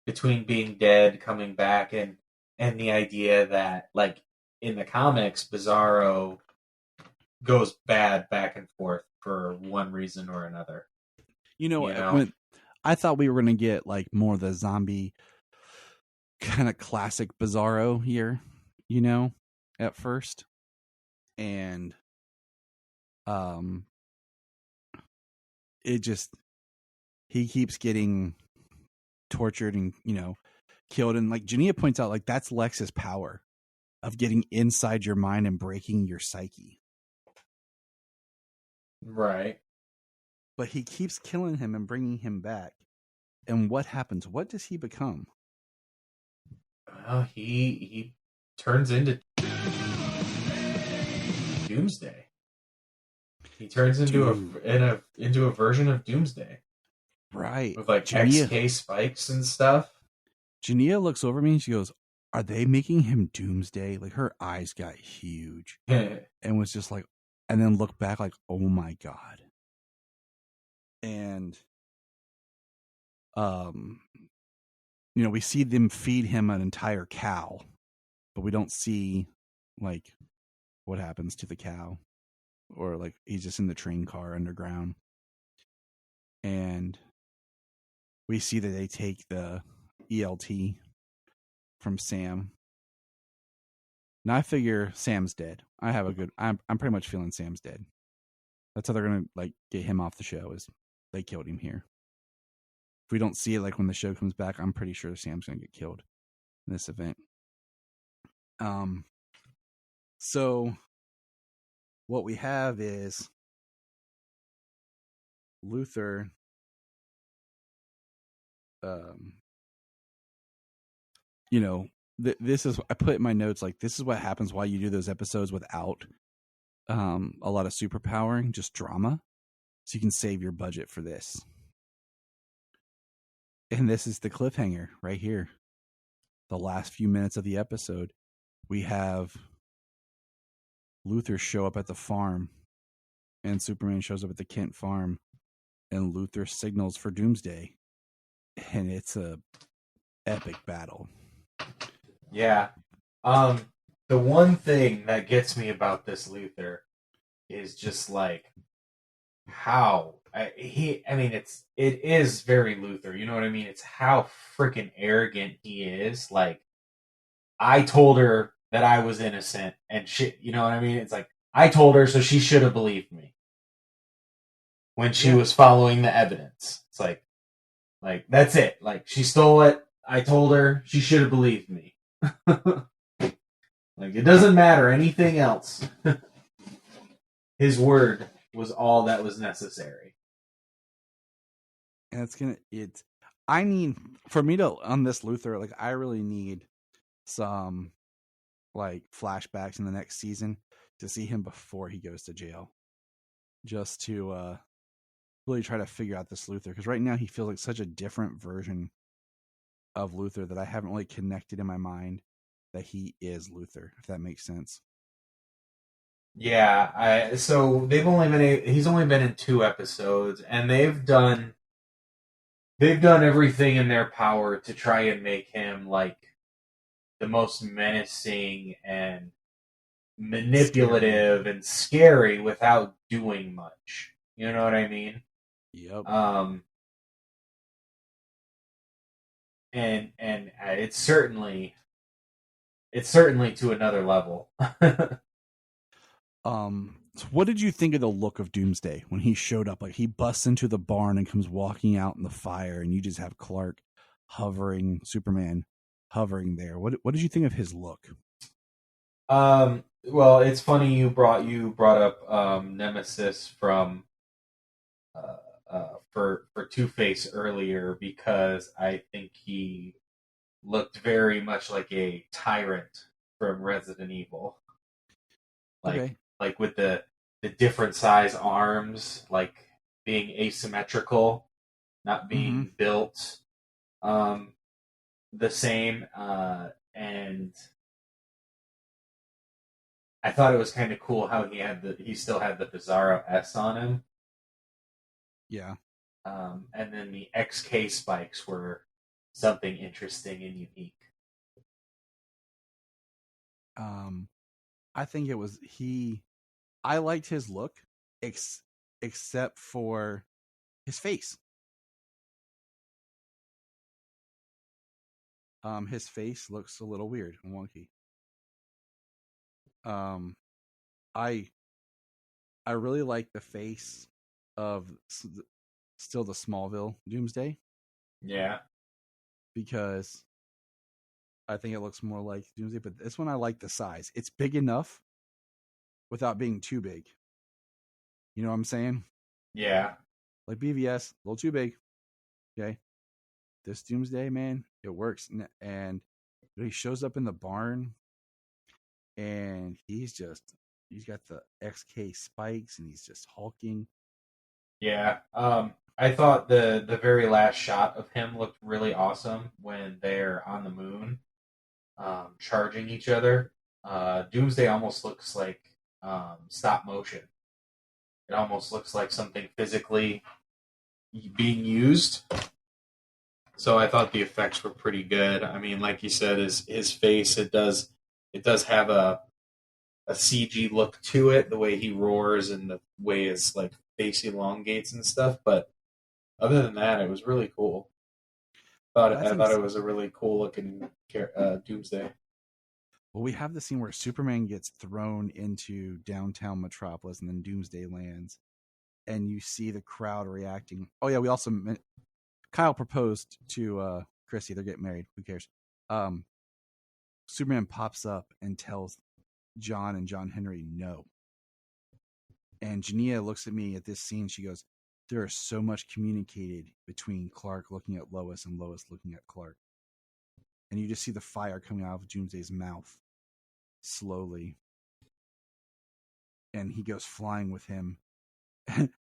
being dead, coming back, and the idea that, like, in the comics, Bizarro goes bad back and forth for one reason or another. When I thought we were going to get like more of the zombie kind of classic Bizarro here, at first. And it just, he keeps getting tortured and, killed. And like Jania points out, like, that's Lex's power of getting inside your mind and breaking your psyche. Right. But he keeps killing him and bringing him back. And what happens? What does he become? Well, he turns into Doomsday. He turns into a version of Doomsday. Right. With like XK spikes and stuff. Jania looks over me and she goes, "Are they making him Doomsday?" Like, her eyes got huge. And was just like, and then looked back like, oh my God. And we see them feed him an entire cow, but we don't see like what happens to the cow, or like he's just in the train car underground. And we see that they take the ELT from Sam. Now I figure Sam's dead. I'm pretty much feeling Sam's dead. That's how they're gonna like get him off the show, is they killed him here. If we don't see it like when the show comes back, I'm pretty sure Sam's gonna get killed in this event. So what we have is Luthor this is, I put in my notes, like, this is what happens while you do those episodes without a lot of superpowering, just drama, so you can save your budget for this. And this is the cliffhanger right here. The last few minutes of the episode, we have Luthor show up at the farm, and Superman shows up at the Kent farm, and Luthor signals for Doomsday, and it's a epic battle. Yeah. The one thing that gets me about this Luthor is just like how it is very Luthor, you know what I mean? It's how freaking arrogant he is. Like, I told her that I was innocent and shit, you know what I mean? It's like, I told her, so she should have believed me when she was following the evidence. It's like that's it. Like, she stole it. I told her, she should have believed me. Like, it doesn't matter anything else. His word was all that was necessary. And I need, for me to, on this Luthor, like, I really need some like flashbacks in the next season to see him before he goes to jail, just to really try to figure out this Luthor, because right now he feels like such a different version of Luthor that I haven't really connected in my mind that he is Luthor, if that makes sense. Yeah, so he's only been in 2 episodes, and they've done everything in their power to try and make him like the most menacing and manipulative and scary without doing much. You know what I mean? Yep. And it's certainly to another level. So what did you think of the look of Doomsday when he showed up? Like, he busts into the barn and comes walking out in the fire, and you just have Clark hovering Superman hovering there. What did you think of his look? Well, it's funny you brought up Nemesis from for Two-Face earlier, because I think he looked very much like a tyrant from Resident Evil. Like with the different size arms, like being asymmetrical, not being built the same, and I thought it was kind of cool how he still had the Bizarro S on him. Yeah. And then the XK spikes were something interesting and unique. I think it was I liked his look, except for his face. His face looks a little weird and wonky. I really like the face of still the Smallville Doomsday. Yeah. Because I think it looks more like Doomsday, but this one I like the size. It's big enough without being too big. You know what I'm saying? Yeah. Like BVS, a little too big. Okay. This Doomsday, man, it works. And he shows up in the barn and he's got the XK spikes and he's just hulking. Yeah. I thought the very last shot of him looked really awesome when they're on the moon, charging each other. Doomsday almost looks like stop motion. It almost looks like something physically being used. So I thought the effects were pretty good. I mean, like you said, his face, it does have a CG look to it, the way he roars and the way his like face elongates and stuff. But other than that, it was really cool. I thought it was a really cool looking Doomsday. Well, we have the scene where Superman gets thrown into downtown Metropolis and then Doomsday lands, and you see the crowd reacting. Oh yeah, we also Kyle proposed to Chrissy. They're getting married. Who cares? Superman pops up and tells John and John Henry no. And Jania looks at me at this scene. She goes, there is so much communicated between Clark looking at Lois and Lois looking at Clark. And you just see the fire coming out of Doomsday's mouth slowly. And he goes flying with him.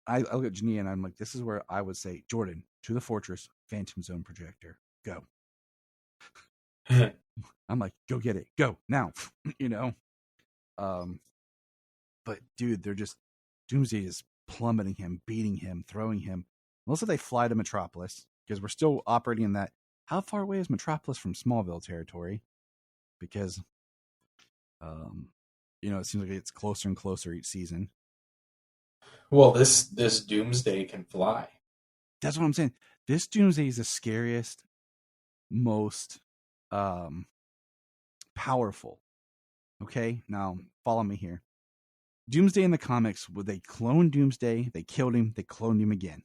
I look at Jania and I'm like, this is where I would say, Jordan, to the fortress, Phantom Zone projector, go. I'm like, go get it, go now. You know. But dude, they're just Doomsday is plummeting him, beating him, throwing him. Also, they fly to Metropolis because we're still operating in that. How far away is Metropolis from Smallville territory? Because, it seems like it's closer and closer each season. Well, this Doomsday can fly. That's what I'm saying. This Doomsday is the scariest, most powerful. Okay, now follow me here. Doomsday in the comics, they cloned Doomsday, they killed him, they cloned him again.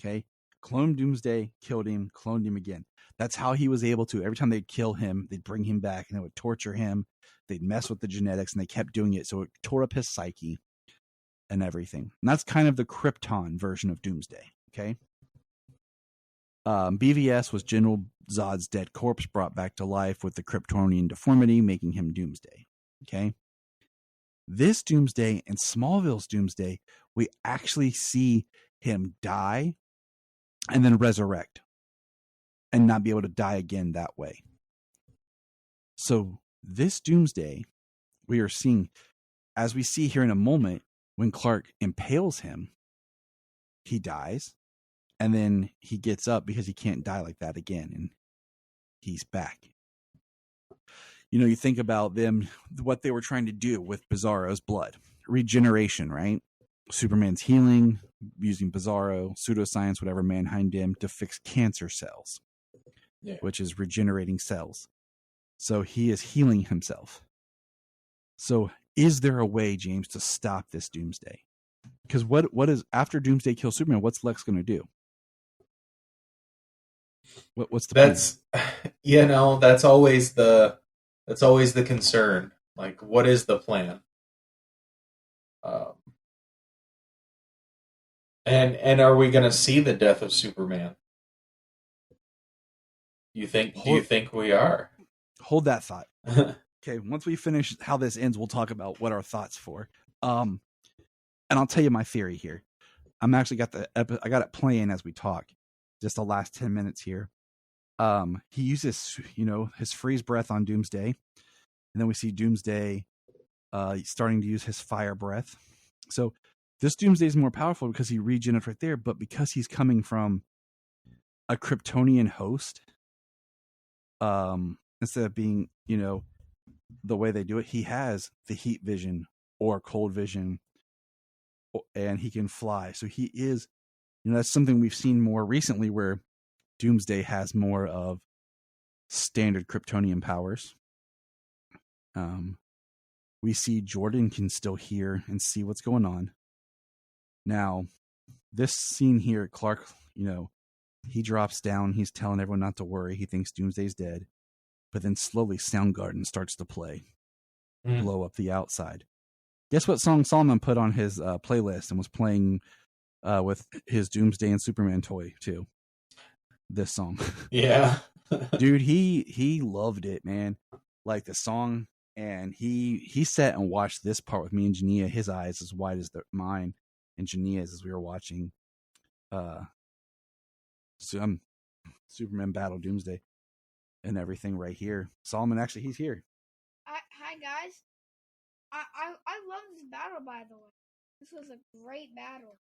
Okay, cloned Doomsday, killed him, cloned him again. That's how he was able to. Every time they'd kill him, they'd bring him back and they would torture him. They'd mess with the genetics and they kept doing it. So it tore up his psyche and everything. And that's kind of the Krypton version of Doomsday. Okay. BVS was General Zod's dead corpse brought back to life with the Kryptonian deformity, making him Doomsday. Okay. This Doomsday and Smallville's Doomsday, we actually see him die and then resurrect and not be able to die again that way. So this Doomsday, we are seeing, as we see here in a moment, when Clark impales him, he dies, and then he gets up because he can't die like that again, and he's back. You think about them, what they were trying to do with Bizarro's blood. Regeneration, right? Superman's healing, using Bizarro, pseudoscience, whatever, Mankind him to fix cancer cells, which is regenerating cells. So he is healing himself. So is there a way, James, to stop this Doomsday? Because what is, after Doomsday kills Superman, what's Lex going to do? What's the that's plan? That's always the concern. Like, what is the plan? And are we going to see the death of Superman? Do you think we are? Hold that thought. Okay, once we finish how this ends, we'll talk about what our thoughts for. And I'll tell you my theory here. I'm actually I got it playing as we talk. Just the last 10 minutes here. He uses, his freeze breath on Doomsday, and then we see Doomsday starting to use his fire breath. So this Doomsday is more powerful because he regenerates right there, but because he's coming from a Kryptonian host, instead of being, the way they do it, he has the heat vision or cold vision, and he can fly. So he is, that's something we've seen more recently where Doomsday has more of standard Kryptonian powers. We see Jordan can still hear and see what's going on. Now, this scene here, Clark, he drops down. He's telling everyone not to worry. He thinks Doomsday's dead. But then slowly Soundgarden starts to play. Blow up the outside. Guess what song Solomon put on his playlist and was playing with his Doomsday and Superman toy, too? This song. Yeah. Dude, he loved it, man. Like the song. And he sat and watched this part with me and Jania. His eyes as wide as mine and Jania's as we were watching Superman Battle Doomsday and everything right here. Solomon, actually, he's here. Hi guys. I love this battle, by the way. This was a great battle.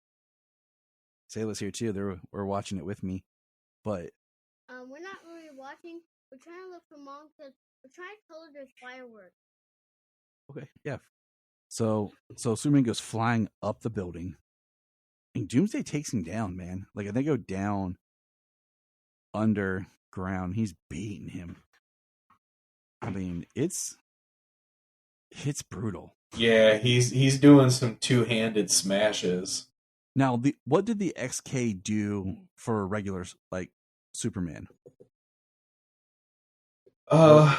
Sayla's here too. We're watching it with me, but we're not really watching. We're trying to look for monsters. We're trying to color their fireworks. Okay, yeah. So Superman goes flying up the building, and Doomsday takes him down, man. Like, they go down underground. He's beating him. I mean, it's brutal. Yeah, he's doing some two-handed smashes. Now, what did the XK do for regulars like Superman? I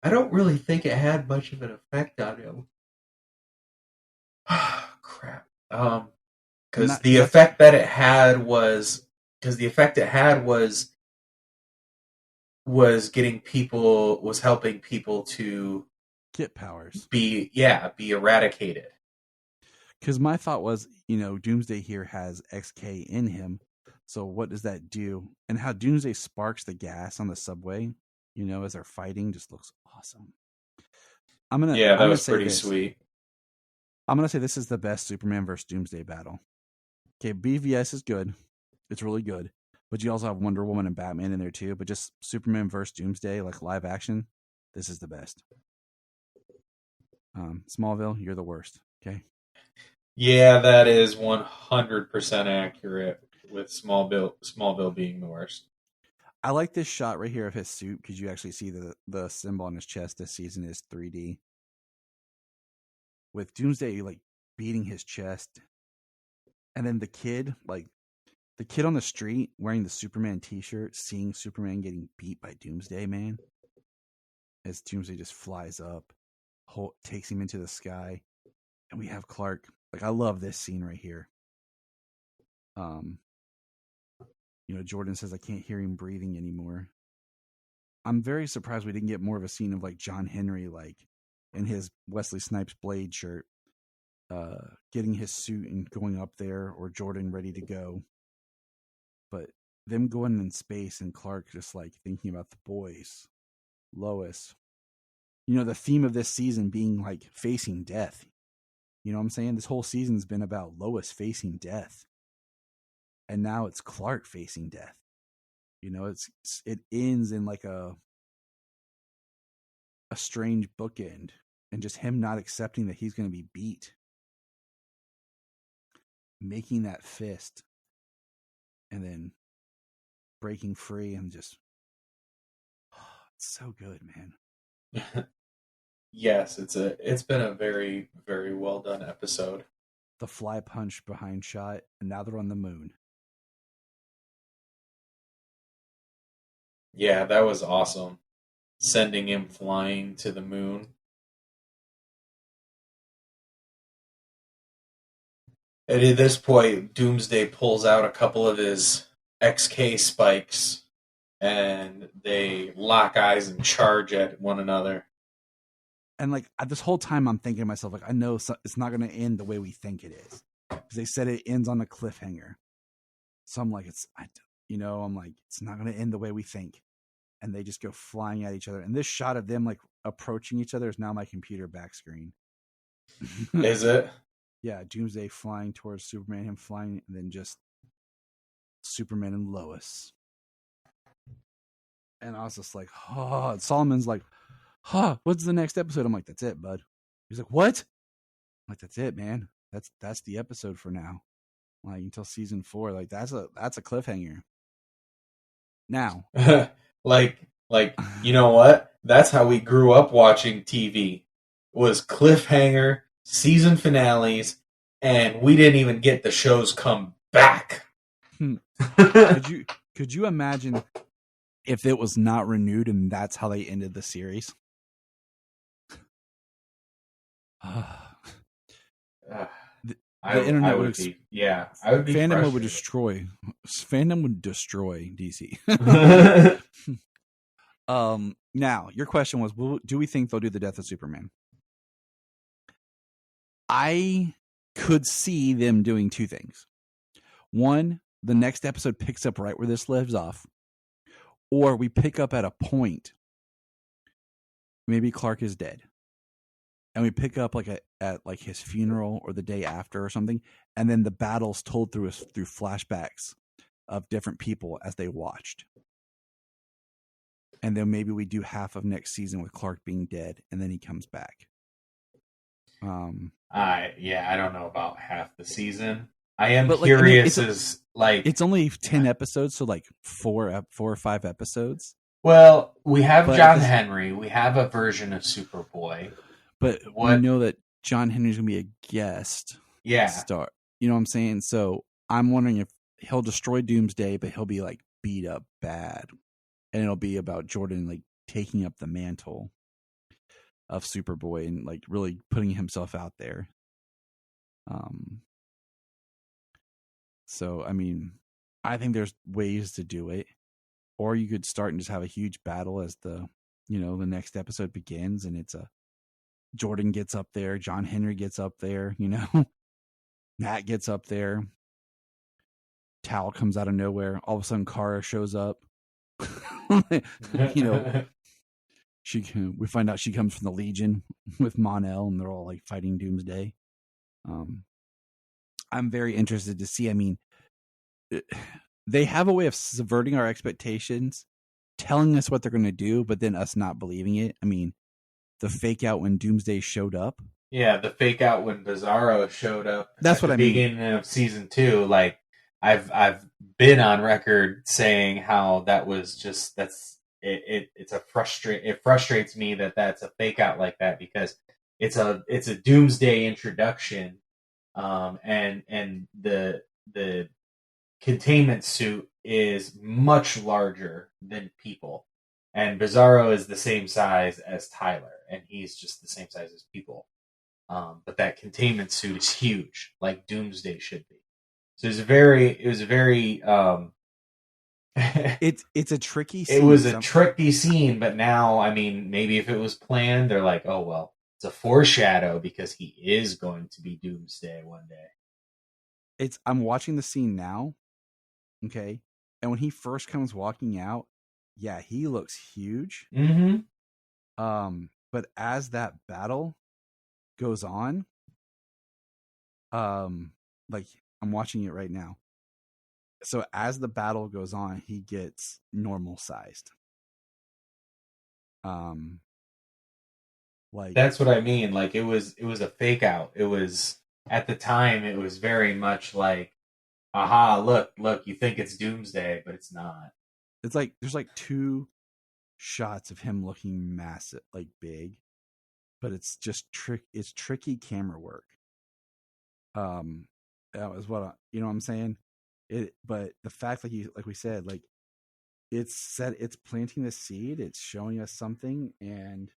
don't really think it had much of an effect on him. Crap. Because the effect it had was helping people to get powers, be eradicated. Because my thought was, Doomsday here has XK in him, so what does that do? And how Doomsday sparks the gas on the subway, as they're fighting, just looks awesome. That was pretty sweet. I'm gonna say this is the best Superman versus Doomsday battle. Okay, BVS is good, it's really good, but you also have Wonder Woman and Batman in there too. But just Superman versus Doomsday, like live action, this is the best. Smallville, you're the worst. Okay. Yeah, that is 100% accurate. With Smallville being the worst. I like this shot right here of his suit because you actually see the symbol on his chest this season is 3D. With Doomsday like beating his chest, and then the kid on the street wearing the Superman t-shirt, seeing Superman getting beat by Doomsday, man. As Doomsday just flies up, takes him into the sky, and we have Clark. Like, I love this scene right here. Jordan says, I can't hear him breathing anymore. I'm very surprised we didn't get more of a scene of like John Henry, like in his Wesley Snipes Blade shirt, getting his suit and going up there, or Jordan ready to go. But them going in space and Clark just like thinking about the boys, Lois. The theme of this season being like facing death. You know what I'm saying? This whole season's been about Lois facing death. And now it's Clark facing death. It ends in like a strange bookend, and just him not accepting that he's going to be beat. Making that fist and then breaking free, and just it's so good, man. Yes, it's been a very, very well done episode. The fly punch behind shot, and now they're on the moon. Yeah, that was awesome. Sending him flying to the moon. And at this point, Doomsday pulls out a couple of his XK spikes, and they lock eyes and charge at one another. And like this whole time, I'm thinking to myself, like, I know it's not going to end the way we think it is, because they said it ends on a cliffhanger. So I'm like, I'm like, it's not going to end the way we think. And they just go flying at each other. And this shot of them like approaching each other is now my computer back screen. Is it? Yeah, Doomsday flying towards Superman, him flying, and then just Superman and Lois. And I was just like, oh, Solomon's like, what's the next episode? I'm like, that's it, bud. He's like, what? I'm like, that's it, man. That's the episode for now. Like until season 4. Like that's a cliffhanger. Now. like you know what? That's how we grew up watching TV. Was cliffhanger, season finales, and we didn't even get the shows come back. Could you imagine if it was not renewed and that's how they ended the series? The internet I would be. Fandom would destroy. Fandom would destroy DC. Now your question was, do we think they'll do the death of Superman? I could see them doing two things. One, the next episode picks up right where this lives off, or we pick up at a point. Maybe Clark is dead, and we pick up like at like his funeral or the day after or something, and then the battle's told through flashbacks of different people as they watched. And then maybe we do half of next season with Clark being dead, and then he comes back. I don't know about half the season. I am curious. It's only 10 episodes, so like 4 or 5 episodes. Well, we have John Henry. We have a version of Superboy. But we know that John Henry's going to be a guest star. You know what I'm saying? So I'm wondering if he'll destroy Doomsday, but he'll be like beat up bad. And it'll be about Jordan like taking up the mantle of Superboy and like really putting himself out there. So, I mean, I think there's ways to do it. Or you could start and just have a huge battle as the next episode begins, and it's Jordan gets up there, John Henry gets up there, Nat gets up there, Tal comes out of nowhere, all of a sudden Kara shows up. We find out she comes from the Legion with Mon-El, and they're all like fighting Doomsday. I'm very interested to see. I mean, they have a way of subverting our expectations, telling us what they're going to do, but then us not believing it. I mean, the fake out when Doomsday showed up. Yeah, the fake out when Bizarro showed up. That's what I mean. Beginning of season 2, like I've been on record saying how that was just it frustrates me that that's a fake out like that, because it's a Doomsday introduction, and the containment suit is much larger than people, and Bizarro is the same size as Tyler, and he's just the same size as people. But that containment suit is huge, like Doomsday should be. So it was very it's a tricky scene. It was a tricky scene, but now, I mean, maybe if it was planned, they're like, oh well, it's a foreshadow because he is going to be Doomsday one day. I'm watching the scene now, okay? And when he first comes walking out, yeah, he looks huge. Mm-hmm. But as that battle goes on, like I'm watching it right now. So as the battle goes on, he gets normal sized. Like that's what I mean. Like it was a fake out. It was, at the time, it was very much like, aha, look, you think it's Doomsday, but it's not. It's like there's like 2 shots of him looking massive, like big, but it's just it's tricky camera work. That was what you know what I'm saying? But the fact, like we said, like it's planting the seed, it's showing us something, and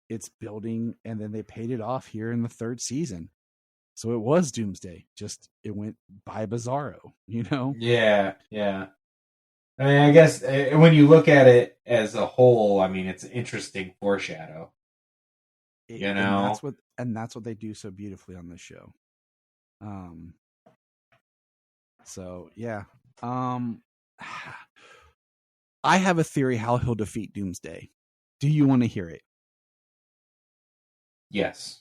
it's building, and then they paid it off here in the 3rd season. So it was Doomsday, just it went by Bizarro, you know? Yeah. I mean, I guess when you look at it as a whole, I mean, it's an interesting foreshadow. You know, and that's what they do so beautifully on this show. So yeah. I have a theory how he'll defeat Doomsday. Do you want to hear it? Yes.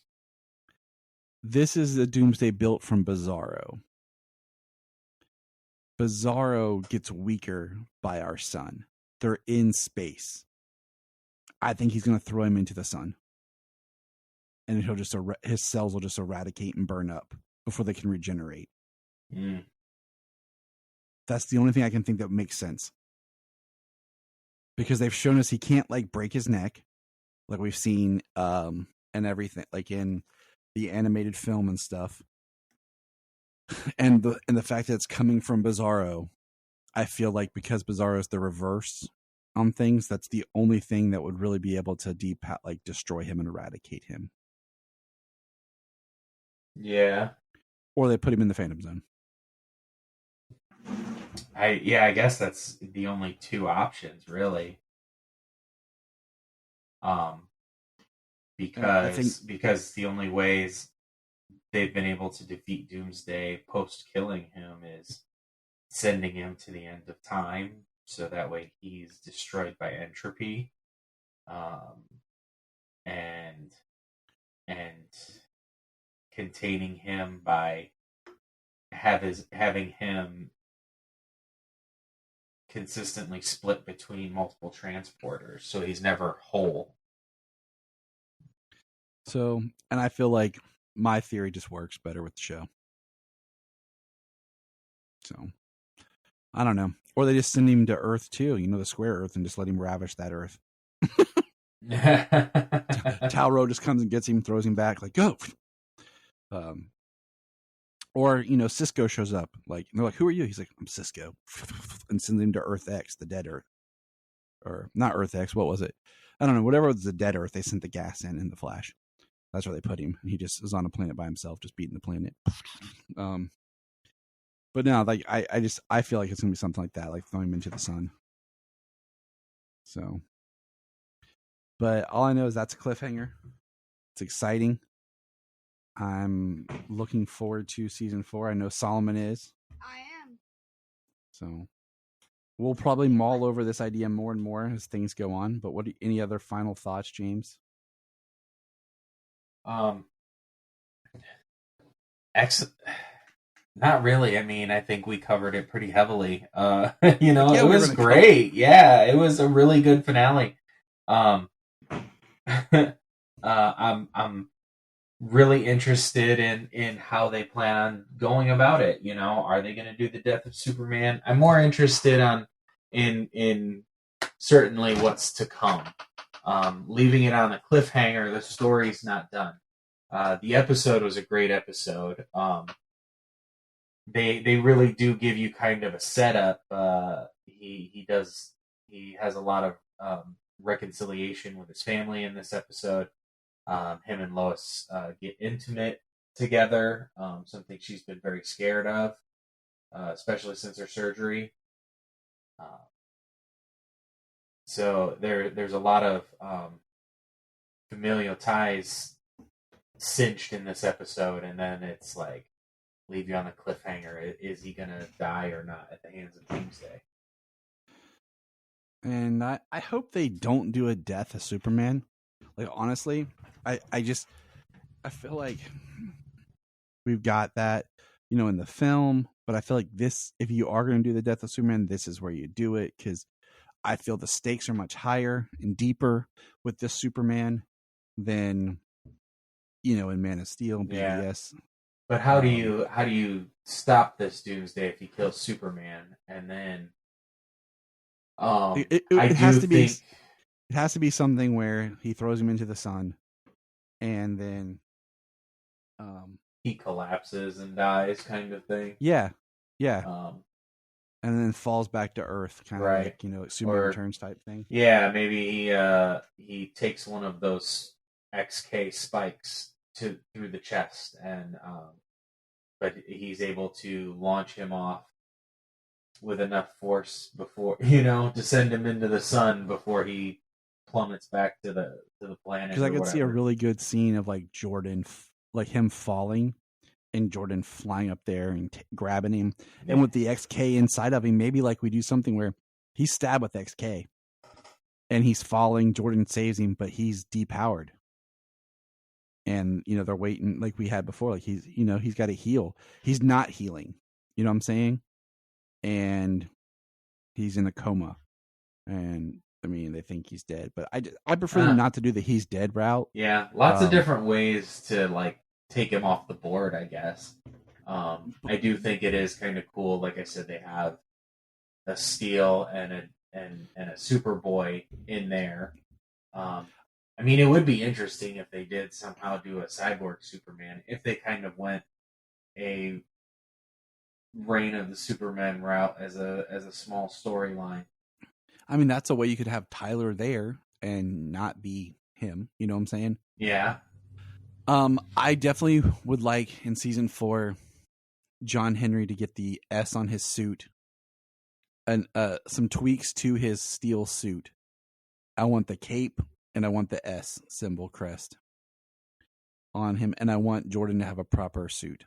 This is the Doomsday built from Bizarro. Bizarro gets weaker by our sun. They're in space. I think he's going to throw him into the sun. And he'll just his cells will just eradicate and burn up before they can regenerate. Mm. That's the only thing I can think that makes sense. Because they've shown us he can't like break his neck, like we've seen and everything, like in the animated film and stuff. And the fact that it's coming from Bizarro, I feel like because Bizarro is the reverse on things, that's the only thing that would really be able to destroy him and eradicate him. Yeah. Or they put him in the Phantom Zone. I guess that's the only 2 options, really. Because the only ways they've been able to defeat Doomsday post killing him is sending him to the end of time, so that way he's destroyed by entropy, and containing him by having him consistently split between multiple transporters, so he's never whole. So, and I feel like my theory just works better with the show. So, I don't know. Or they just send him to Earth too, the square Earth, and just let him ravish that Earth. Tauro just comes and gets him, throws him back, like, go! Or, Cisco shows up, and they're like, who are you? He's like, I'm Cisco. And sends him to Earth X, the dead Earth. Or, not Earth X, what was it? I don't know, whatever was the dead Earth, they sent the gas in the Flash. That's where they put him. He just is on a planet by himself, just beating the planet. But no, I feel like it's gonna be something like that, like throwing him into the sun. So, but all I know is that's a cliffhanger. It's exciting. I'm looking forward to season 4. I know Solomon is. I am. So, we'll probably mull over this idea more and more as things go on. But any other final thoughts, James? Not really. I mean, I think we covered it pretty heavily. It was great. Yeah, it was a really good finale. I'm really interested in how they plan on going about it. Are they going to do the death of Superman? I'm more interested in certainly what's to come. Leaving it on a cliffhanger, the story's not done. The episode was a great episode. They really do give you kind of a setup. He has a lot of reconciliation with his family in this episode. Him and Lois get intimate together, something she's been very scared of, especially since her surgery. So there's a lot of familial ties cinched in this episode, and then it's like leave you on a cliffhanger. Is he gonna die or not at the hands of Doomsday? And I hope they don't do a death of Superman. Like, honestly, I feel like we've got that, in the film, but I feel like this, if you are going to do the death of Superman, this is where you do it, because I feel the stakes are much higher and deeper with this Superman than, in Man of Steel and BVS. Yeah. But how do you stop this Doomsday if he kills Superman? And then it has to be something where he throws him into the sun, and then he collapses and dies, kind of thing. Yeah. and then falls back to Earth, kind of Right. like, you know, Superman Or- Returns type thing. Yeah, maybe he takes one of those XK spikes through the chest, and but he's able to launch him off with enough force before to send him into the sun before he plummets back to the planet. Because I or could see a whatever. really good scene of like Jordan, like him falling, and Jordan flying up there and grabbing him, and with the XK inside of him, maybe like we do something where he's stabbed with XK, and he's falling. Jordan saves him, but he's depowered, and they're waiting like we had before. Like he's got to heal. He's not healing. You know what I'm saying? And he's in a coma, and I mean they think he's dead, but I prefer them not to do the he's dead route. Yeah, lots of different ways to like take him off the board, I guess. I do think it is kind of cool. Like I said, they have a Steel and a Superboy in there. I mean, it would be interesting if they did somehow do a Cyborg Superman, if they kind of went a Reign of the Superman route as a small storyline. I mean, that's a way you could have Tyler there and not be him. You know what I'm saying? Yeah. I definitely would like in season 4 John Henry to get the S on his suit and some tweaks to his Steel suit. I want the cape and I want the S symbol crest on him, and I want Jordan to have a proper suit.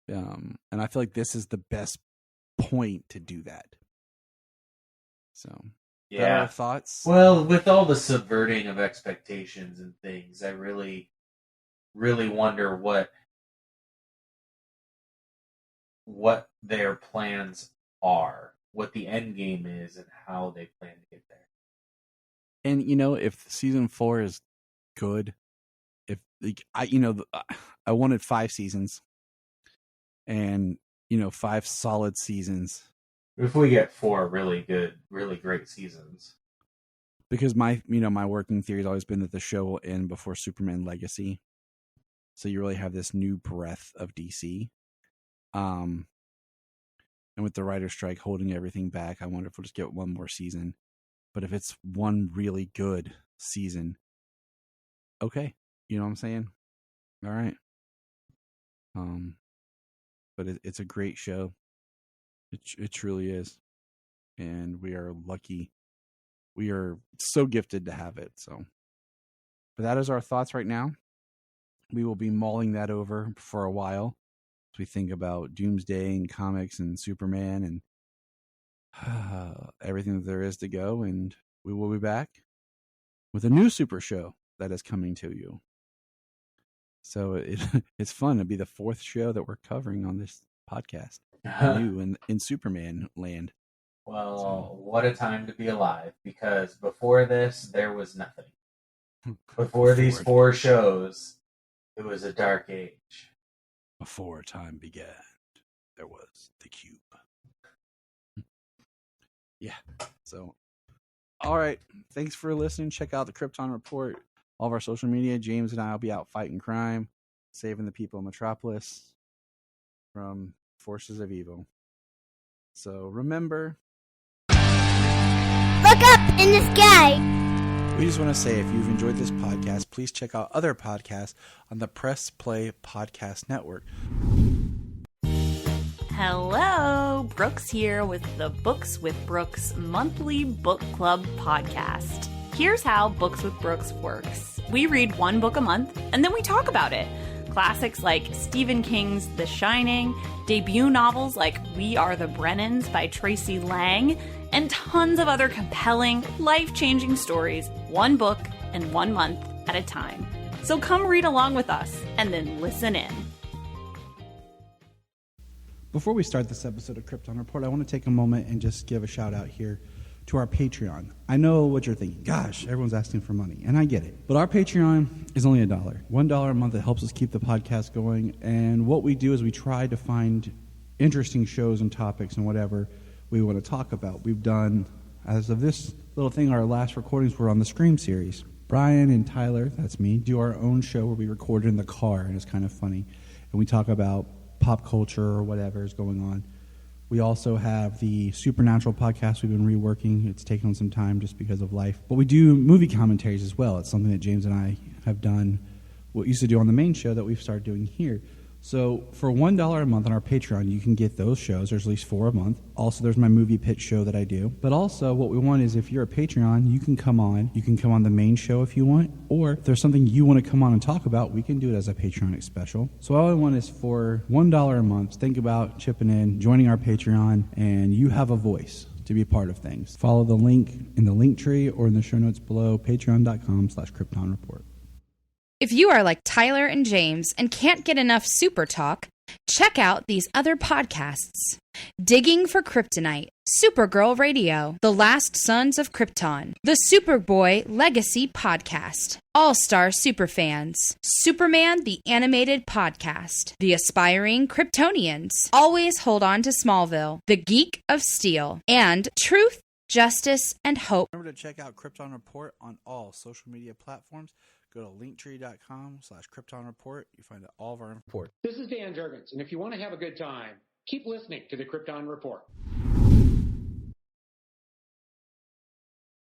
And I feel like this is the best point to do that. So, Yeah. Our thoughts? Well, with all the subverting of expectations and things, I really, really wonder what their plans are, what the end game is, and how they plan to get there. And if season 4 is good, if I wanted 5 seasons, and 5 solid seasons. If we get 4 really good, really great seasons, because my working theory has always been that the show will end before Superman Legacy, so you really have this new breath of DC. And with the writer's strike holding everything back, I wonder if we'll just get one more season. But if it's one really good season, okay, you know what I'm saying? All right. But it's a great show. It truly is, and we are lucky. We are so gifted to have it. So, but that is our thoughts right now. We will be mulling that over for a while as we think about Doomsday and comics and Superman and everything that there is to go. And we will be back with a new super show that is coming to you. So it's fun to be the 4th show that we're covering on this podcast. New in Superman land. Well, what a time to be alive, because before this, there was nothing. Before these 4 shows, it was a dark age. Before time began, there was the cube. Yeah. So, all right. Thanks for listening. Check out the Krypton Report. All of our social media. James and I will be out fighting crime, saving the people of Metropolis from forces of evil. So remember, look up in the sky. We just want to say, if you've enjoyed this podcast, please check out other podcasts on the Press Play Podcast Network. Hello, Brooks here with the Books with Brooks monthly book club podcast. Here's how Books with Brooks works. We read one book a month, and then we talk about it. Classics like Stephen King's The Shining, debut novels like We Are the Brennans by Tracy Lang, and tons of other compelling, life-changing stories, one book and 1 month at a time. So come read along with us, and then listen in. Before we start this episode of Krypton Report, I want to take a moment and just give a shout out here to our Patreon. I know what you're thinking. Gosh, everyone's asking for money, and I get it. But our Patreon is only $1. $1 a month that helps us keep the podcast going. And what we do is we try to find interesting shows and topics and whatever we want to talk about. We've done, as of this little thing, our last recordings were on the Scream series. Brian and Tyler, that's me, do our own show where we record in the car, and it's kind of funny. And we talk about pop culture or whatever is going on. We also have the Supernatural podcast we've been reworking. It's taken on some time just because of life. But we do movie commentaries as well. It's something that James and I have done, what we used to do on the main show that we've started doing here. So for $1 a month on our Patreon, you can get those shows. There's at least 4 a month. Also, there's my movie pitch show that I do. But also, what we want is if you're a Patreon, you can come on. You can come on the main show if you want. Or if there's something you want to come on and talk about, we can do it as a Patreon special. So all I want is for $1 a month, think about chipping in, joining our Patreon, and you have a voice to be a part of things. Follow the link in the link tree or in the show notes below, patreon.com/Krypton Report. If you are like Tyler and James and can't get enough Super Talk, check out these other podcasts. Digging for Kryptonite, Supergirl Radio, The Last Sons of Krypton, the Superboy Legacy Podcast, All-Star Superfans, Superman the Animated Podcast, The Aspiring Kryptonians, Always Hold On to Smallville, The Geek of Steel, and Truth, Justice, and Hope. Remember to check out Krypton Report on all social media platforms. Go to linktree.com/Krypton Report. You find all of our report. This is Dan Jurgens, and if you want to have a good time, keep listening to the Krypton Report.